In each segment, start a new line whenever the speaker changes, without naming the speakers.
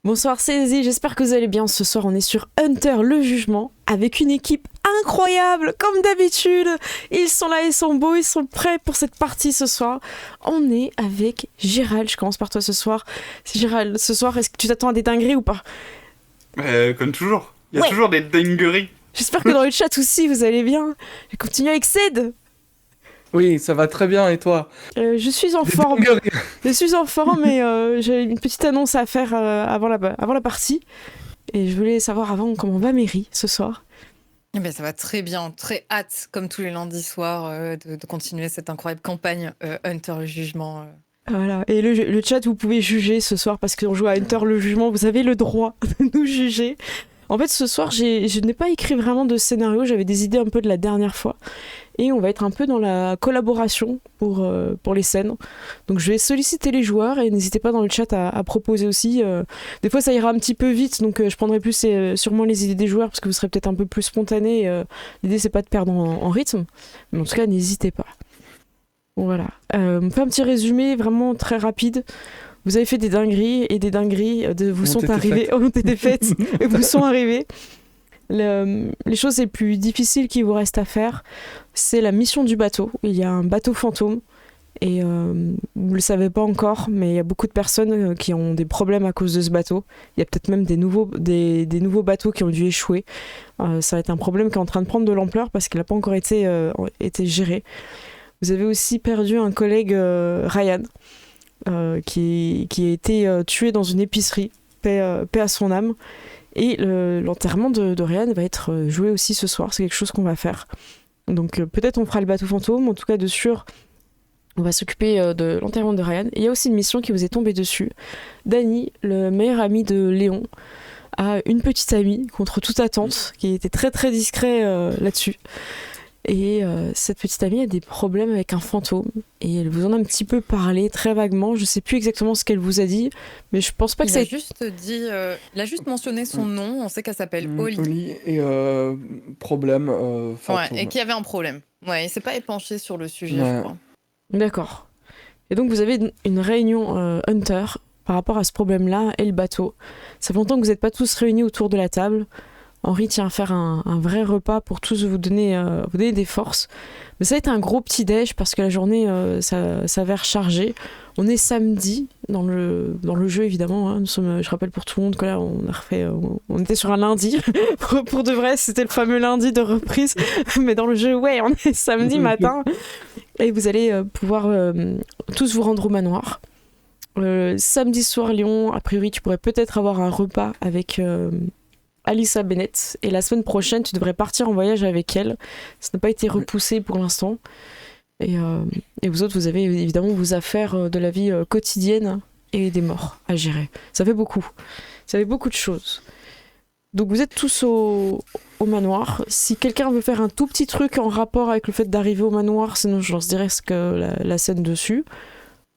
Bonsoir, c'est Izzy, j'espère que vous allez bien. Ce soir, on est sur Hunter le Jugement avec une équipe incroyable, comme d'habitude. Ils sont là, ils sont beaux, ils sont prêts pour cette partie ce soir. On est avec Gérald, je commence par toi ce soir. Gérald, ce soir, est-ce que tu t'attends à des dingueries ou pas?
Comme toujours. Il y a toujours des dingueries.
J'espère que dans le chat aussi, vous allez bien. Je continue avec Ced.
Oui, ça va très bien, et toi?
Je suis en
Des
forme.
dingueries.
Je suis en forme, mais j'ai une petite annonce à faire avant la partie. Et je voulais savoir avant comment va Mary ce soir.
Eh ben, ça va très bien, très hâte, comme tous les lundis soirs, de continuer cette incroyable campagne Hunter le Jugement.
Voilà. Et le chat, vous pouvez juger ce soir parce qu'on joue à Hunter le Jugement. Vous avez le droit de nous juger. En fait, ce soir, je n'ai pas écrit vraiment de scénario. J'avais des idées un peu de la dernière fois. Et on va être un peu dans la collaboration pour les scènes. Donc je vais solliciter les joueurs et n'hésitez pas dans le chat à proposer aussi. Des fois ça ira un petit peu vite, donc je prendrai plus sûrement les idées des joueurs parce que vous serez peut-être un peu plus spontané. L'idée c'est pas de perdre en rythme, mais en tout cas n'hésitez pas. Bon, voilà. On fait un petit résumé vraiment très rapide. Vous avez fait des dingueries et des dingueries vous sont arrivées, ont été faites et vous sont arrivées. Les choses les plus difficiles qui vous restent à faire, c'est la mission du bateau. Il y a un bateau fantôme et vous ne le savez pas encore, mais il y a beaucoup de personnes qui ont des problèmes à cause de ce bateau. Il y a peut-être même des nouveaux bateaux qui ont dû échouer. Ça va être un problème qui est en train de prendre de l'ampleur parce qu'il n'a pas encore été géré. Vous avez aussi perdu un collègue, Ryan, qui a été tué dans une épicerie. Paix à son âme. Et l'enterrement de Ryan va être joué aussi ce soir, c'est quelque chose qu'on va faire. Donc peut-être on fera le bateau fantôme, en tout cas de sûr, on va s'occuper de l'enterrement de Ryan. Et il y a aussi une mission qui vous est tombée dessus. Danny, le meilleur ami de Léon, a une petite amie, contre toute attente, qui était très très discret là-dessus. Et cette petite amie a des problèmes avec un fantôme. Et elle vous en a un petit peu parlé, très vaguement. Je sais plus exactement ce qu'elle vous a dit, mais je pense pas que ça ait...
Il a juste mentionné son nom, on sait qu'elle s'appelle Holly.
Holly et problème fantôme.
Ouais, et qu'il y avait un problème. Ouais, il s'est pas épanché sur le sujet,
Ouais.
je crois.
D'accord. Et donc vous avez une réunion Hunter par rapport à ce problème-là et le bateau. Ça fait longtemps que vous n'êtes pas tous réunis autour de la table. Henri tient à faire un vrai repas pour tous vous donner des forces. Mais ça a été un gros petit-déj parce que la journée s'avère chargée. On est samedi dans le jeu évidemment. Hein. Nous sommes, je rappelle pour tout le monde que là on était sur un lundi. pour de vrai, c'était le fameux lundi de reprise. Mais dans le jeu, ouais, on est samedi matin. Et vous allez pouvoir tous vous rendre au manoir. Samedi soir, Lyon, a priori, tu pourrais peut-être avoir un repas avec... Alyssa Bennett, et la semaine prochaine tu devrais partir en voyage avec elle. Ça n'a pas été repoussé pour l'instant et vous autres vous avez évidemment vos affaires de la vie quotidienne et des morts à gérer. Ça fait beaucoup de choses, donc vous êtes tous au manoir. Si quelqu'un veut faire un tout petit truc en rapport avec le fait d'arriver au manoir, sinon je lance direct la scène dessus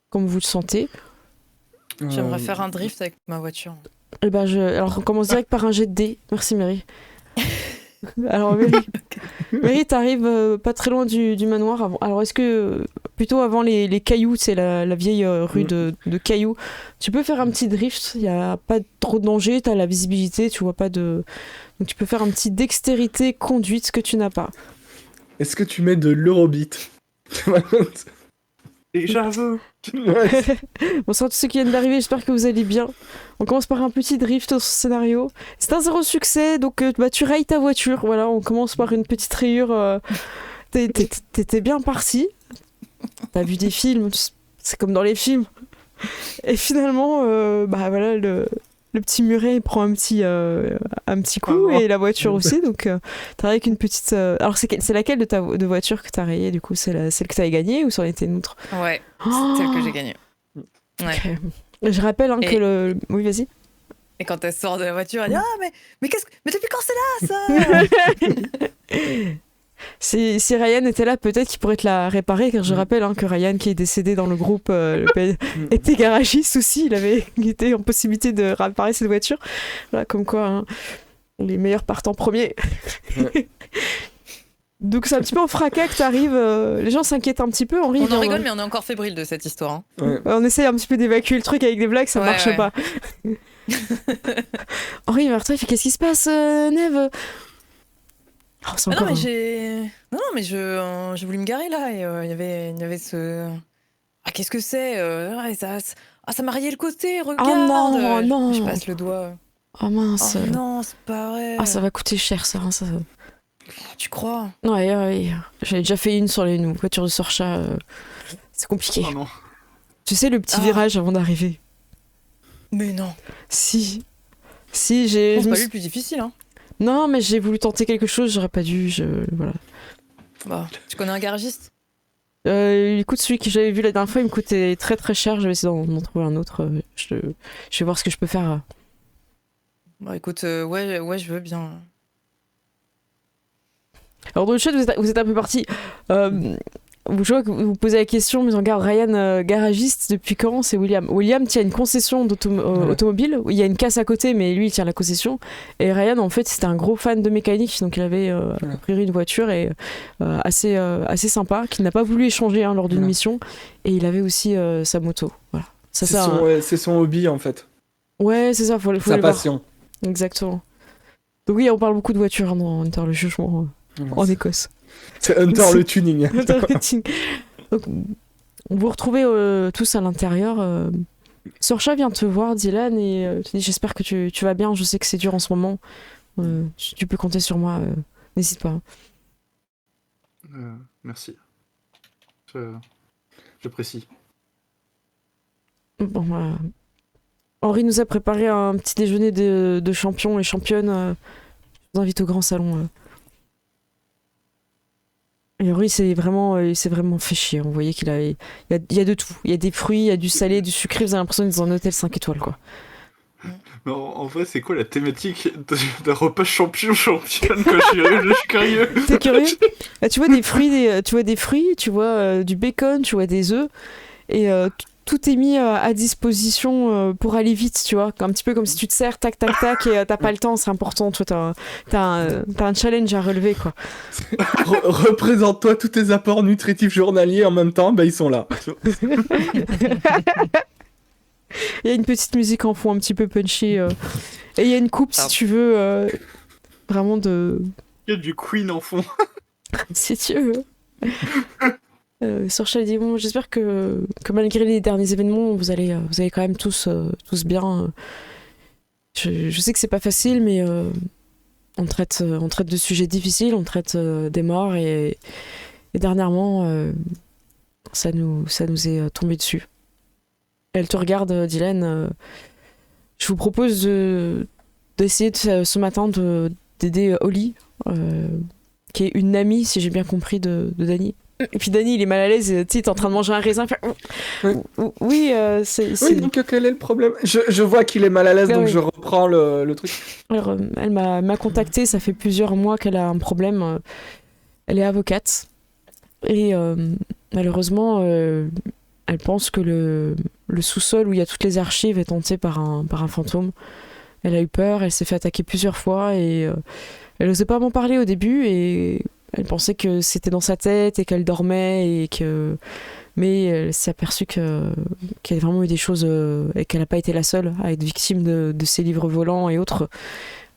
comme vous le sentez.
J'aimerais faire un drift avec ma voiture.
Et alors on commence direct par un jet de dés. Merci Mary. Alors Mary, t'arrives pas très loin du manoir. Alors est-ce que plutôt avant les cailloux, c'est la vieille rue de cailloux, tu peux faire un petit drift. Il y a pas trop de danger, t'as la visibilité, tu vois pas de, donc tu peux faire un petit dextérité conduite que tu n'as pas.
Est-ce que tu mets de l'Eurobeat?
Déjà veux.
Bonsoir à tous ceux qui viennent d'arriver, j'espère que vous allez bien. On commence par un petit drift au scénario. C'est un 0 succès, donc tu rayes ta voiture. Voilà, on commence par une petite rayure. T'étais bien parti. T'as vu des films, c'est comme dans les films. Et finalement, voilà, le petit muret prend un petit coup et la voiture aussi. Donc t'as avec une petite. Alors c'est laquelle de voiture que t'as rayée du coup? C'est celle que t'avais gagnée ou ça en était une autre?
Ouais, c'est celle que j'ai gagnée. Ouais.
Okay. Je rappelle que oui, vas-y.
Et quand elle sort de la voiture, elle dit mais depuis quand c'est là ça?
Si Ryan était là, peut-être qu'il pourrait te la réparer, car je rappelle que Ryan, qui est décédé dans le groupe, était garagiste aussi. Il était en possibilité de réparer cette voiture. Voilà, comme quoi, les meilleurs partent en premier. Ouais. Donc c'est un petit peu en fracas que t'arrives. Les gens s'inquiètent un petit peu. On
en rigole, mais on est encore fébrile de cette histoire.
Ouais. On essaie un petit peu d'évacuer le truc avec des blagues, ça marche pas. Henri vers toi, il fait qu'est-ce qui se passe, Neve? Oh, c'est
Ah non,
encore.
mais j'ai voulu me garer là et il y avait ce. Ah, qu'est-ce que c'est ouais, ça m'a rayé le côté, regarde!
non, non.
Je passe le doigt.
Oh mince.
Oh non, c'est pas vrai!
Ah, ça va coûter cher, ça. Hein, ça.
Tu crois?
Ouais. J'avais déjà fait une sur les voitures de Sorcha. C'est compliqué.
Oh non.
Tu sais, le petit virage avant d'arriver.
Mais non!
Si,
C'est
je me
pas
suis-
lui le plus difficile, hein?
Non, mais j'ai voulu tenter quelque chose, j'aurais pas dû. Voilà.
Bah, tu connais un garagiste?
Écoute, celui que j'avais vu la dernière fois, il me coûtait très très cher. Je vais essayer d'en trouver un autre. Je vais voir ce que je peux faire.
Bah écoute, ouais, je veux bien.
Alors dans le chat, vous êtes un peu parti. Je vois que vous posez la question, mais on regarde Ryan, garagiste, depuis quand? C'est William. William tient une concession automobile, où il y a une casse à côté, mais lui il tient la concession. Et Ryan, en fait, c'était un gros fan de mécanique, donc il avait a priori une voiture assez sympa, qu'il n'a pas voulu échanger lors d'une mission. Et il avait aussi sa moto. Voilà.
C'est son hobby en fait.
Ouais, c'est ça, faut
Sa
le voir.
passion.
Exactement. Donc oui, on parle beaucoup de voitures dans Hunter le jugement en Écosse.
C'est Hunter le tuning.
Donc, vous retrouvez tous à l'intérieur. Sorcha vient te voir, Dylan, et te dit j'espère que tu vas bien, je sais que c'est dur en ce moment. Tu peux compter sur moi, n'hésite pas.
Merci. J'apprécie.
Bon, Henri nous a préparé un petit déjeuner de champions et championnes. Je vous invite au grand salon. Et Henri, il s'est vraiment fait chier. On voyait il y a de tout. Il y a des fruits, il y a du salé, du sucré. Vous avez l'impression d'être dans un hôtel 5 étoiles, quoi.
Mais en vrai, c'est quoi la thématique d'un repas championne quand je suis curieux.
T'es curieux? Tu vois des fruits, tu vois du bacon, tu vois des œufs, et tout est mis à disposition pour aller vite, tu vois. Un petit peu comme si tu te sers, tac, tac, tac, et t'as pas le temps, c'est important. Tu vois, t'as un challenge à relever, quoi.
Représente-toi tous tes apports nutritifs journaliers en même temps, bah ils sont là.
Il y a une petite musique en fond un petit peu punchy. Et il y a une coupe, si tu veux, vraiment de...
Il y a du Queen en fond.
Si tu veux. Sorcha dit bon, j'espère que malgré les derniers événements, vous allez quand même tous bien. Je sais que c'est pas facile, mais on traite de sujets difficiles, on traite des morts, et dernièrement, ça nous est tombé dessus. Elle te regarde, Dylan. Je vous propose d'essayer ce matin d'aider Holly, qui est une amie, si j'ai bien compris, de Danny. Et puis Danny, il est mal à l'aise, tu sais, il est en train de manger un raisin. Oui, c'est...
Oui, donc quel est le problème? Je vois qu'il est mal à l'aise,
Ah,
donc
oui.
je reprends le truc.
Alors, elle m'a contactée, ça fait plusieurs mois qu'elle a un problème. Elle est avocate. Et malheureusement, elle pense que le sous-sol où il y a toutes les archives est hanté par un fantôme. Elle a eu peur, elle s'est fait attaquer plusieurs fois, et elle n'osait pas m'en parler au début, et elle pensait que c'était dans sa tête et qu'elle dormait, mais elle s'est aperçue qu'il y avait vraiment eu des choses, et qu'elle n'a pas été la seule à être victime de ces livres volants et autres.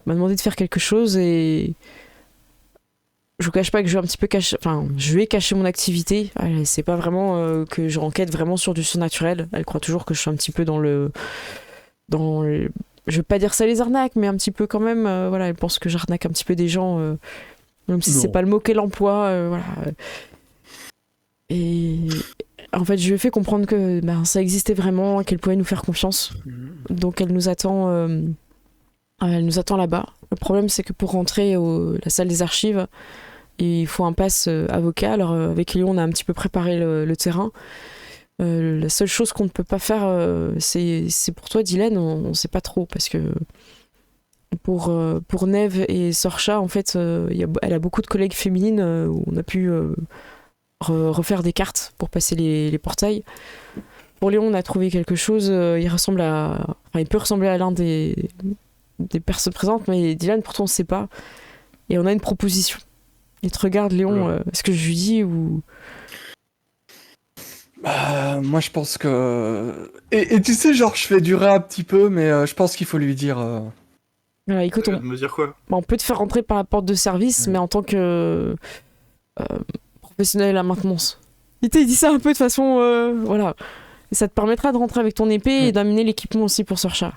Elle m'a demandé de faire quelque chose, et je vous cache pas que je vais cacher mon activité. Elle sait pas vraiment que je enquête vraiment sur du surnaturel. Elle croit toujours que je suis un petit peu dans le je veux pas dire ça les arnaques, mais un petit peu quand même. Voilà, elle pense que j'arnaque un petit peu des gens, même si c'est pas le mot qu'elle emploie. Voilà. Et en fait, je lui ai fait comprendre que ça existait vraiment, qu'elle pouvait nous faire confiance. Donc elle nous attend là-bas. Le problème, c'est que pour rentrer la salle des archives, il faut un pass avocat. Alors avec Léon, on a un petit peu préparé le terrain. La seule chose qu'on ne peut pas faire, c'est pour toi, Dylan, on sait pas trop, parce que pour Neve et Sorcha, en fait, elle a beaucoup de collègues féminines où on a pu refaire des cartes pour passer les portails. Pour Léon, on a trouvé quelque chose, il peut ressembler à l'un des personnes présentes, mais Dylan, pourtant, on ne sait pas. Et on a une proposition. Et te regarde, Léon, est-ce que je lui dis ou...
Moi, je pense que... Et tu sais, genre, je fais durer un petit peu, mais je pense qu'il faut lui dire...
Voilà, écoute,
Me dire quoi?
on peut te faire rentrer par la porte de service,
Ouais.
mais en tant que professionnel à la maintenance. Il dit ça un peu de façon... voilà. Et ça te permettra de rentrer avec ton épée et d'amener l'équipement aussi pour Searcher.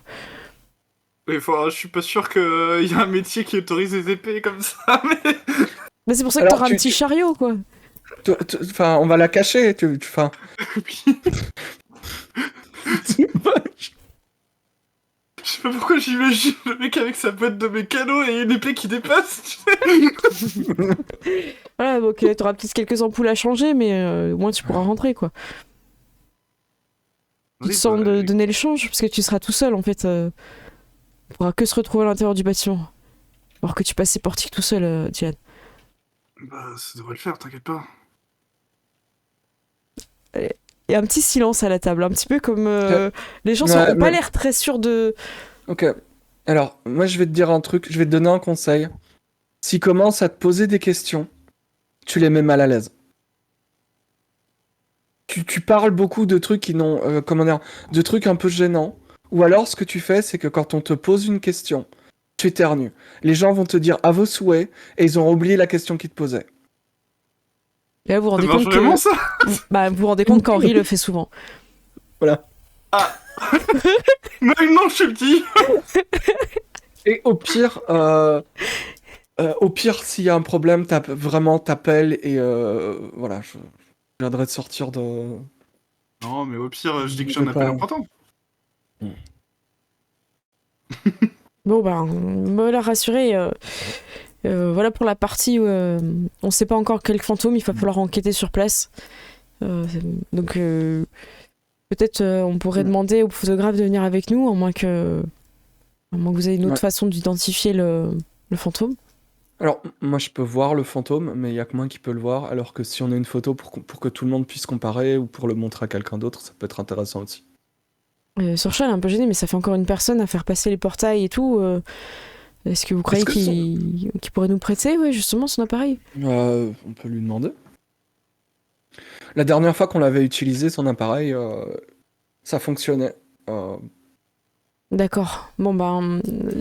Mais je suis pas sûr qu'il y a un métier qui autorise les épées comme ça, mais...
Mais c'est pour ça que
Alors,
t'auras un petit chariot, quoi.
Enfin, on va la cacher, enfin...
Je sais pas pourquoi j'imagine le mec avec sa boîte de mécano et une épée qui dépasse, tu sais.
Voilà, donc t'auras peut-être quelques ampoules à changer, mais au moins tu pourras rentrer, quoi. Tu te sens de donner le change, parce que tu seras tout seul, en fait. Tu pourras que se retrouver à l'intérieur du bâtiment. Alors que tu passes ces portiques tout seul, Dylan.
Bah, ça devrait le faire, t'inquiète pas.
Et un petit silence à la table, un petit peu comme... les gens
Ouais,
n'ont pas
mais-
l'air très sûrs de...
Ok. Alors, moi, je vais te dire un truc, je vais te donner un conseil. S'il commence à te poser des questions, tu les mets mal à l'aise. Tu parles beaucoup de trucs qui n'ont... comment dire? De trucs un peu gênants. Ou alors, ce que tu fais, c'est que quand on te pose une question, tu éternues. Les gens vont te dire à vos souhaits, et ils auront oublié la question qu'ils te posaient.
Et là, vous vous
Ça
rendez
marche
compte
vraiment,
que...
ça?
Bah, vous vous rendez compte qu'Henri le fait souvent.
Voilà.
Non, je te le dis.
Et au pire, s'il y a un problème, vraiment t'appelles et voilà, je viendrai te sortir de.
Non, mais au pire, je dis que
Je
j'en
vais
appelle
pas-
un printemps.
Bon, bah, on me l'a rassuré. Voilà pour la partie où on sait pas encore quel fantôme, il va falloir enquêter sur place. Donc, peut-être on pourrait demander au photographe de venir avec nous, à moins que vous ayez une autre
Ouais.
façon d'identifier le fantôme.
Alors, moi, je peux voir le fantôme, mais il y a que moi qui peux le voir. Alors que si on a une photo pour que tout le monde puisse comparer ou pour le montrer à quelqu'un d'autre, ça peut être intéressant aussi.
Surchat est un peu gêné, mais ça fait encore une personne à faire passer les portails et tout. Est-ce que vous croyez
que
qu'il pourrait nous prêter, ouais, justement, son appareil?
On peut lui demander. La dernière fois qu'on l'avait utilisé, son appareil, ça fonctionnait.
D'accord. Bon, bah,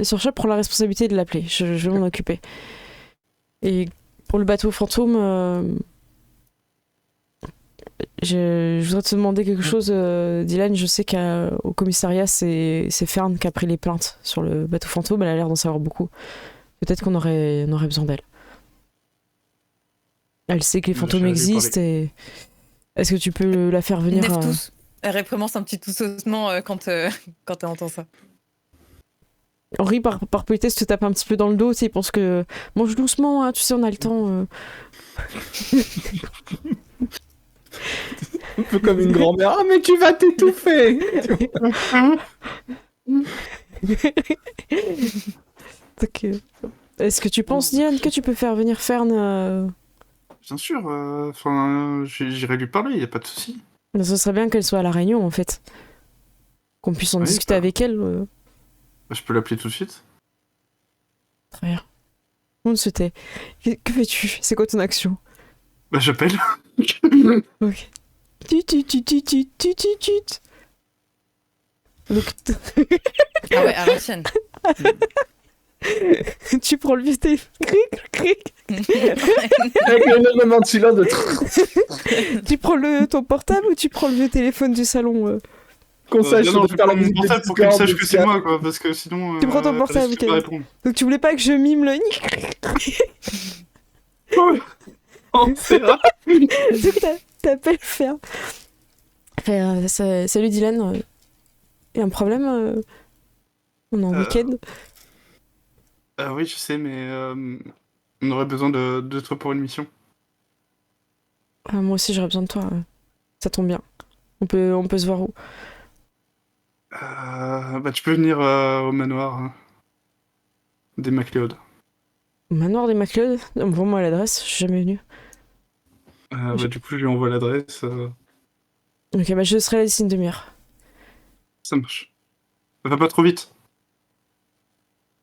Surchat prend la responsabilité de l'appeler. Je vais m'en occuper. Et pour le bateau fantôme, je voudrais te demander quelque chose, Dylan. Je sais qu'au commissariat, c'est Fern qui a pris les plaintes sur le bateau fantôme. Elle a l'air d'en savoir beaucoup. Peut-être qu'on aurait besoin d'elle. Elle sait que les fantômes
J'allais lui
existent et... Est-ce que tu peux la faire venir
Neftus, elle réprimente un petit toussement quand elle entend ça.
Henri, par politesse, te tape un petit peu dans le dos. Tu sais, il pense que... Mange doucement, hein, tu sais, on a le temps.
Un peu comme une grand-mère. Ah, mais tu vas t'étouffer!
Donc, est-ce que tu penses, Diane, que tu peux faire venir Fern
Bien sûr, j'irai lui parler, y a pas de souci.
Ce serait bien qu'elle soit à la réunion, en fait. Qu'on puisse en
Oui,
discuter
bah.
avec elle.
Bah, je peux l'appeler tout de suite.
Très bien. On se tait. Que fais-tu? C'est quoi ton action?
Bah, j'appelle.
Ok. Tut. Donc,
Ah ouais, à l'ancienne.
tu prends le vieux téléphone. Cric.
Avec le même ventilo de
Tu prends ton portable ou tu prends le vieux téléphone du salon
qu'on sache
non, je
de
vais
faire la
prendre mon
musique de
portable pour qu'elle
Discord,
sache que c'est
etc.
moi, quoi, parce que sinon...
Tu prends ton
elle
portable,
risque de
ok.
pas répondre.
Donc tu voulais pas que je mime le...
Oh, c'est rare.
Donc t'appelles Fer. Salut Dylan. Y a un problème On est en week-end.
Oui, je sais, mais on aurait besoin de toi pour une mission.
Moi aussi j'aurais besoin de toi. Ça tombe bien. On peut se voir où?
Bah, tu peux venir au manoir des MacLeod.
Au manoir des MacLeod? Envoie-moi l'adresse, je suis jamais venue.
Bah, du coup, je lui envoie l'adresse.
Ok, bah je serai là d'ici une demi-heure.
Ça marche. Va pas trop vite.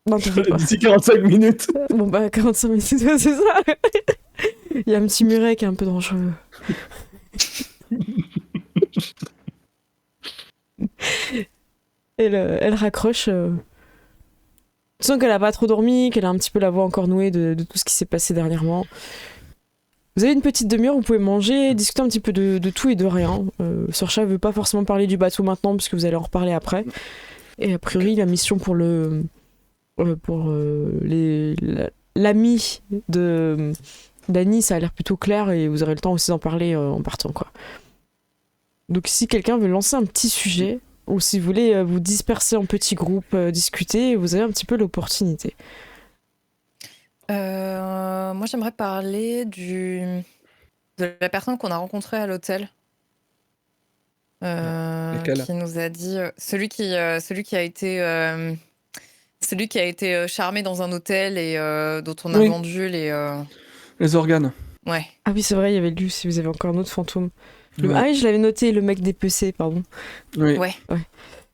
Non, t'en fais pas.
D'ici 45 minutes.
Bon bah 45 minutes, c'est ça. Il y a un petit muret qui est un peu dangereux. Elle raccroche. Tu sens qu'elle a pas trop dormi, qu'elle a un petit peu la voix encore nouée de tout ce qui s'est passé dernièrement. Vous avez une petite demi-heure, vous pouvez manger, discuter un petit peu de tout et de rien. Sorcha veut pas forcément parler du bateau maintenant, puisque vous allez en reparler après. Et a priori, la mission pour l'ami de d'Annie, ça a l'air plutôt clair, et vous aurez le temps aussi d'en parler en partant, quoi. Donc si quelqu'un veut lancer un petit sujet, ou si vous voulez vous disperser en petits groupes, discuter, vous avez un petit peu l'opportunité.
Moi, j'aimerais parler de la personne qu'on a rencontrée à l'hôtel.
Lequel ?
Qui nous a dit celui qui a été charmé dans un hôtel et dont on a
Oui.
vendu les
Les organes.
ouais.
Ah oui, c'est vrai, il y avait lu si vous avez encore un autre fantôme.
Ouais.
Ah oui, je l'avais noté, le mec dépecé, pardon.
Oui.
Ouais.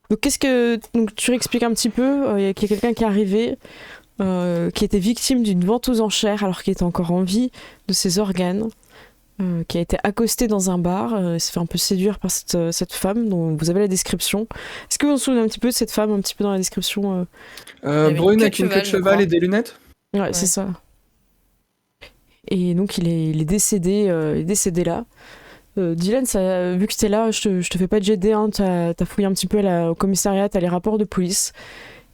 Donc donc tu réexpliques un petit peu, qu'il y a quelqu'un qui est arrivé, qui était victime d'une vente aux enchères alors qu'il était encore en vie, de ses organes, qui a été accosté dans un bar, s'est fait un peu séduire par cette femme dont vous avez la description. Est-ce que vous vous souvenez un petit peu de cette femme, un petit peu dans la description
avait
Brune
une queue
avec une queue de
je
cheval
crois.
et des lunettes.
Ouais, c'est ça. Et donc il est décédé là. Dylan, vu que t'es là, je te fais pas de jet de dés, hein, t'as fouillé un petit peu au commissariat, t'as les rapports de police.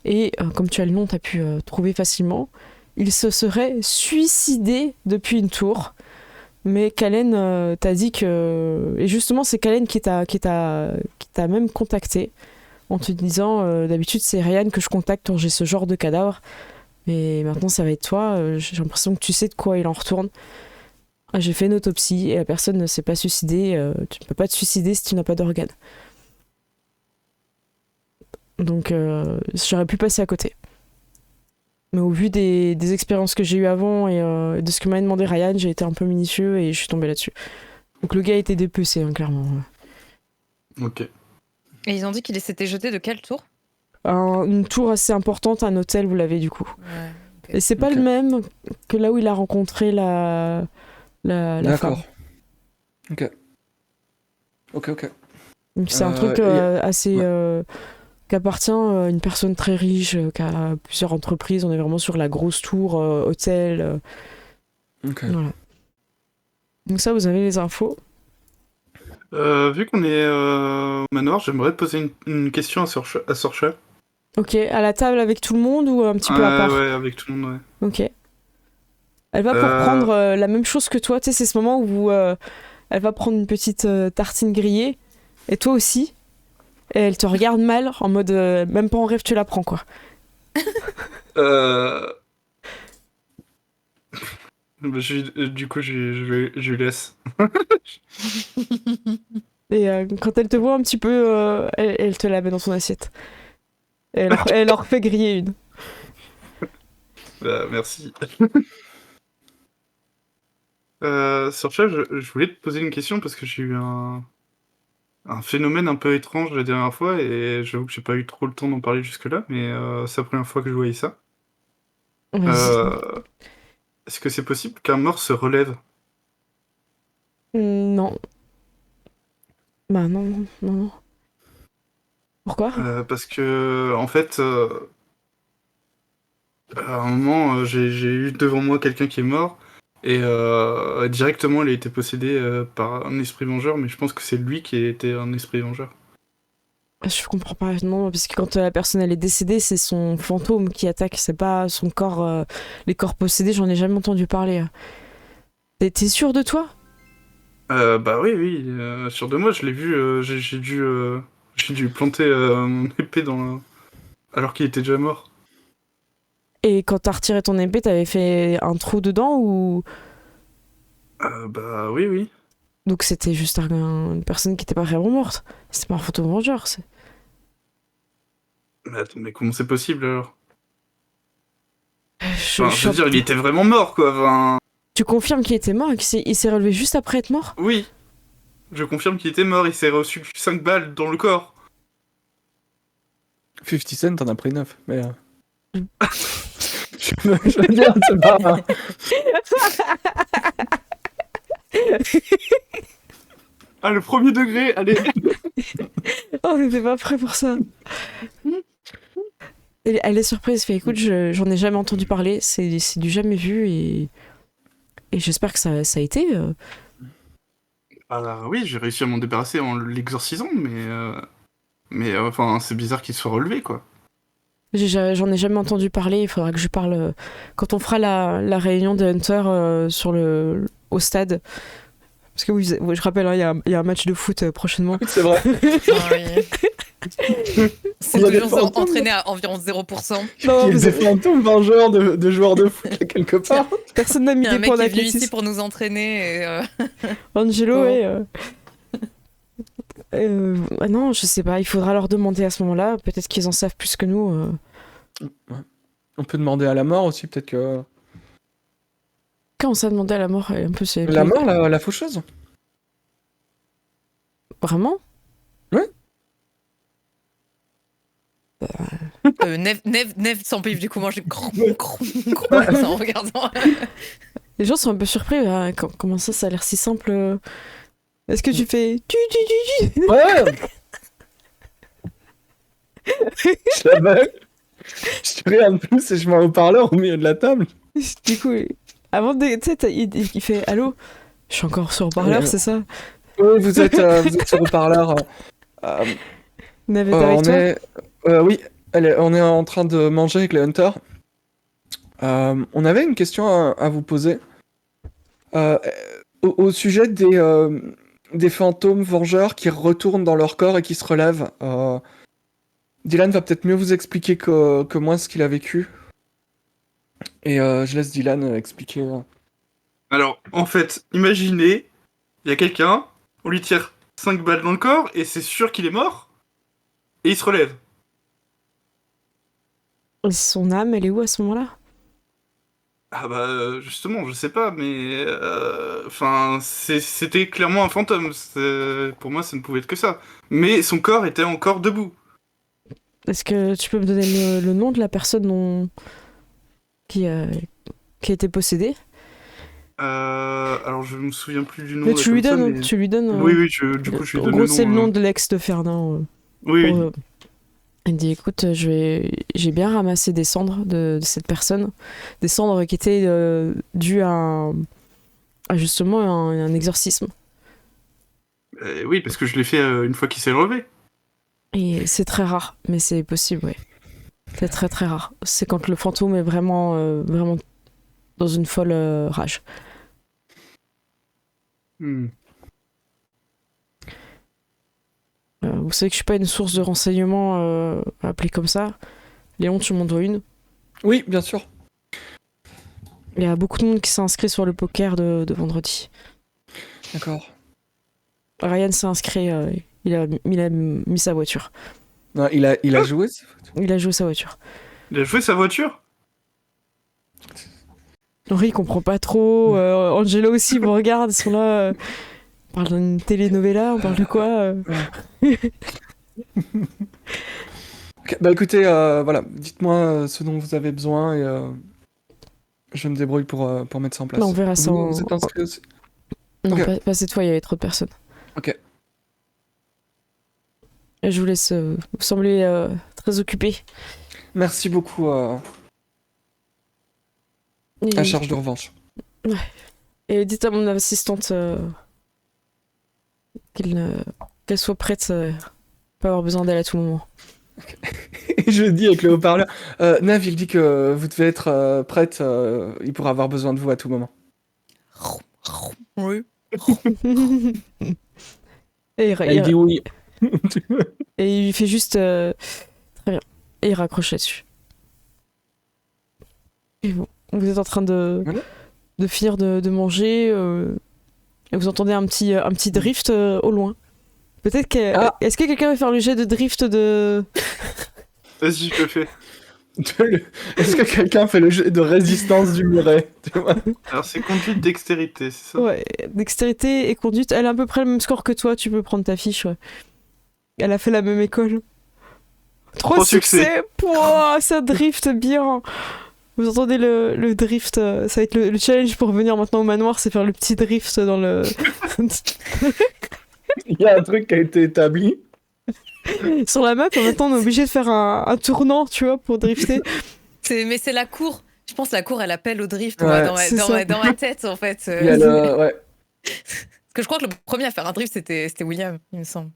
Et comme tu as le nom, t'as pu trouver facilement. Il se serait suicidé depuis une tour. Mais Kalen t'a dit que... Et justement, c'est Kalen qui t'a même contacté en te disant d'habitude, c'est Ryan que je contacte quand j'ai ce genre de cadavre. Mais maintenant, ça va être toi. J'ai l'impression que tu sais de quoi il en retourne. J'ai fait une autopsie et la personne ne s'est pas suicidée. Tu ne peux pas te suicider si tu n'as pas d'organes. Donc, j'aurais pu passer à côté. Mais au vu des expériences que j'ai eues avant et de ce que m'a demandé Ryan, j'ai été un peu minutieux et je suis tombée là-dessus. Donc le gars a été dépecé, hein, clairement.
Ok.
Et ils ont dit qu'il s'était jeté de quelle tour?
Une tour assez importante, un hôtel, vous l'avez du coup.
Ouais.
Et c'est pas
Ok.
le même que là où il a rencontré la femme.
D'accord. Ok. Ok.
Donc c'est un truc assez... qui appartient à une personne très riche, qui a plusieurs entreprises. On est vraiment sur la grosse tour, hôtel.
Ok.
Voilà. Donc ça, vous avez les infos.
Vu qu'on est au manoir, j'aimerais te poser une question à Sorcha.
Ok, à la table avec tout le monde ou un petit peu à part?
Ouais, avec tout le monde, ouais.
Ok. Elle va pour prendre la même chose que toi. Tu sais, c'est ce moment où elle va prendre une petite tartine grillée. Et toi aussi. Et elle te regarde mal, en mode même pas en rêve tu la prends, quoi.
Bah, du coup, je lui laisse.
Et quand elle te voit un petit peu, elle te la met dans son assiette. Et elle en refait griller une.
Bah, merci. Sorcha, je voulais te poser une question parce que j'ai eu un phénomène un peu étrange la dernière fois et j'avoue que j'ai pas eu trop le temps d'en parler jusque-là, mais c'est la première fois que je voyais ça.
Vas-y.
Est-ce que c'est possible qu'un mort se relève?
Non. Bah non. Pourquoi?
Parce que, en fait, à un moment, j'ai eu devant moi quelqu'un qui est mort et directement il a été possédé par un esprit vengeur, mais je pense que c'est lui qui était un esprit vengeur.
Je comprends pas, non, parce que quand la personne elle est décédée, c'est son fantôme qui attaque, c'est pas son corps. Les corps possédés, j'en ai jamais entendu parler. T'es sûr de toi?
Bah oui, sûr de moi, je l'ai vu, j'ai dû planter mon épée alors qu'il était déjà mort.
Et quand t'as retiré ton épée, t'avais fait un trou dedans ou...
Bah oui.
Donc c'était juste une personne qui était pas vraiment morte. C'était pas un fantôme vengeur.
Mais attends, mais comment c'est possible alors?
Je
veux dire, il était vraiment mort quoi. Enfin...
Tu confirmes qu'il était mort et qu'il s'est relevé juste après être mort?
Oui, je confirme qu'il était mort, il s'est reçu 5 balles dans le corps.
50 Cent t'en as pris 9, mais... je veux dire, c'est pas...
Ah, le premier degré, allez.
Oh, on n'était pas prêt pour ça. Elle est surprise, fait écoute, j'en ai jamais entendu parler, c'est du jamais vu et j'espère que ça a été.
Ah oui, j'ai réussi à m'en débarrasser en l'exorcisant, mais enfin, c'est bizarre qu'il soit relevé, quoi.
J'en ai jamais entendu parler, il faudra que je parle quand on fera la réunion des Hunters au stade. Parce que oui, je rappelle, hein, il y a un match de foot prochainement.
C'est vrai.
Ah oui. C'est
Il y a des
toujours
fantômes.
entraîné à environ 0%.
Non,
Il y a
vous
des
avez-
fantômes vengeurs de joueurs de foot là, quelque part.
personne n'a
Il
mis
y a un
des
mec
points
qui est venu ici
d'athlétisme.
pour nous entraîner. Et,
Angelo,
Comment
ouais. Ah non, je sais pas, il faudra leur demander à ce moment-là. Peut-être qu'ils en savent plus que nous.
On peut demander à la mort aussi, peut-être que...
Quand on s'est demandé à la mort, un peu c'est.
La mort, la faucheuse.
Vraiment?
Neve sans pif, du coup, moi, je en regardant.
Les gens sont un peu surpris. Hein, comment ça a l'air si simple. Est-ce que tu fais. Tu
Ouais. Je l'avais. Je regarde plus et je mets un haut-parleur au milieu de la table.
Du coup, avant de. Tu sais, il fait allô? Je suis encore sur haut-parleur, c'est ça?
Oui, vous êtes sur haut-parleur.
Nave est avec
On
toi?
est... oui, on est en train de manger avec les Hunters. On avait une question à vous poser. Au sujet des fantômes vengeurs qui retournent dans leur corps et qui se relèvent. Dylan va peut-être mieux vous expliquer que moi ce qu'il a vécu. Et je laisse Dylan expliquer.
Alors, en fait, imaginez, il y a quelqu'un, on lui tire 5 balles dans le corps, et c'est sûr qu'il est mort, et il se relève.
Son âme, elle est où à ce moment-là?
Ah bah, justement, je sais pas, mais... Enfin, c'était clairement un fantôme. Pour moi, ça ne pouvait être que ça. Mais son corps était encore debout.
Est-ce que tu peux me donner le nom de la personne qui a été possédée?
Alors, je me souviens plus du nom.
Mais
là,
tu lui
comme ça,
donnes,
mais-
tu lui donnes.
Oui, du coup, je lui
En
donne
gros,
le
c'est le
nom.
nom de l'ex de Fernand.
Oui, oui.
Il dit écoute, j'ai bien ramassé des cendres de cette personne, des cendres qui étaient dues à justement un exorcisme.
Oui, parce que je l'ai fait une fois qu'il s'est relevé.
Et c'est très rare, mais c'est possible, ouais. C'est très très rare. C'est quand le fantôme est vraiment, vraiment dans une folle rage.
Hmm.
Vous savez que je suis pas une source de renseignements appelée comme ça. Léon, tu m'en dois une.
Oui, bien sûr.
Il y a beaucoup de monde qui s'est inscrit sur le poker de vendredi.
D'accord.
Ryan s'est inscrit, il a mis sa voiture.
Non, il a joué.
Il a joué sa voiture.
Il a joué sa voiture.
Henri, il comprend pas trop. Angelo aussi vous regarde, ils sont là. On parle d'une telenovela, on parle de quoi
Ok, bah écoutez, voilà, dites-moi ce dont vous avez besoin et je me débrouille pour mettre ça en place.
Non, on verra ça en-
Vous êtes inscrit aussi?
Non,
Ok.
pas cette fois, il y avait trop de personnes.
Ok.
Et je vous laisse. Vous semblez très occupé.
Merci beaucoup à charge de revanche.
Et dites à mon assistante qu'elle soit prête. Pas avoir besoin d'elle à tout moment.
Et je dis avec le haut-parleur, Nav, il dit que vous devez être prête, il pourra avoir besoin de vous à tout moment.
Oui.
Et
Elle dit oui.
et il lui fait juste très bien. Et il raccroche là-dessus. Et bon, vous êtes en train de finir de manger et vous entendez un petit drift au loin. Peut-être que est-ce que quelqu'un va faire le jet de drift de
Vas-y, je le fais.
Est-ce que quelqu'un fait le jeu de résistance du muret, tu vois?
Alors, c'est conduite dextérité, c'est ça?
ouais, dextérité et conduite. Elle a à peu près le même score que toi. Tu peux prendre ta fiche. Ouais. Elle a fait la même école. 3 succès. Pouah, ça drift bien. Vous entendez le drift. Ça va être le challenge pour venir maintenant au manoir, c'est faire le petit drift dans le.
Il y a un truc qui a été établi,
Sur la map, maintenant, on est obligé de faire un tournant, tu vois, pour drifter.
Mais c'est la cour. Je pense que la cour, elle appelle au drift
Ouais,
moi, dans
c'est ça.
dans ma tête, en fait.
Il y a ouais.
Parce que je crois que le premier à faire un drift, c'était William, il me semble.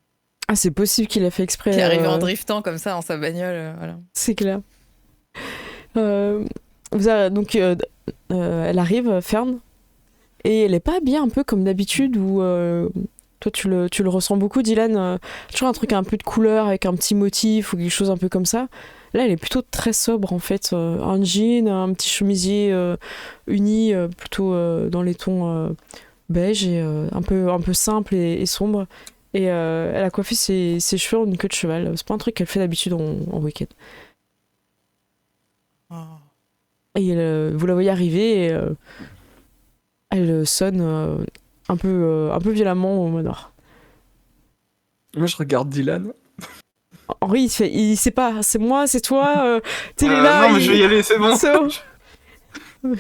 Ah, c'est possible qu'il a fait exprès.
Qui est arrivé en driftant comme ça, en sa bagnole. Voilà.
C'est clair. Donc, elle arrive, Fern, et elle est pas habillée un peu comme d'habitude, où toi tu le ressens beaucoup, Dylan. Toujours un truc un peu de couleur avec un petit motif ou quelque chose un peu comme ça. Là, elle est plutôt très sobre en fait. Un jean, un petit chemisier uni, plutôt dans les tons beige et un peu simple et sombre. Et elle a coiffé ses cheveux en une queue de cheval. C'est pas un truc qu'elle fait d'habitude en week-end.
Oh.
Et vous la voyez arriver et elle sonne un peu violemment au manoir.
Moi, je regarde Dylan.
Henri, il sait pas, c'est moi, c'est toi, t'es là.
Non, mais je vais y aller, c'est bon.
C'est bon.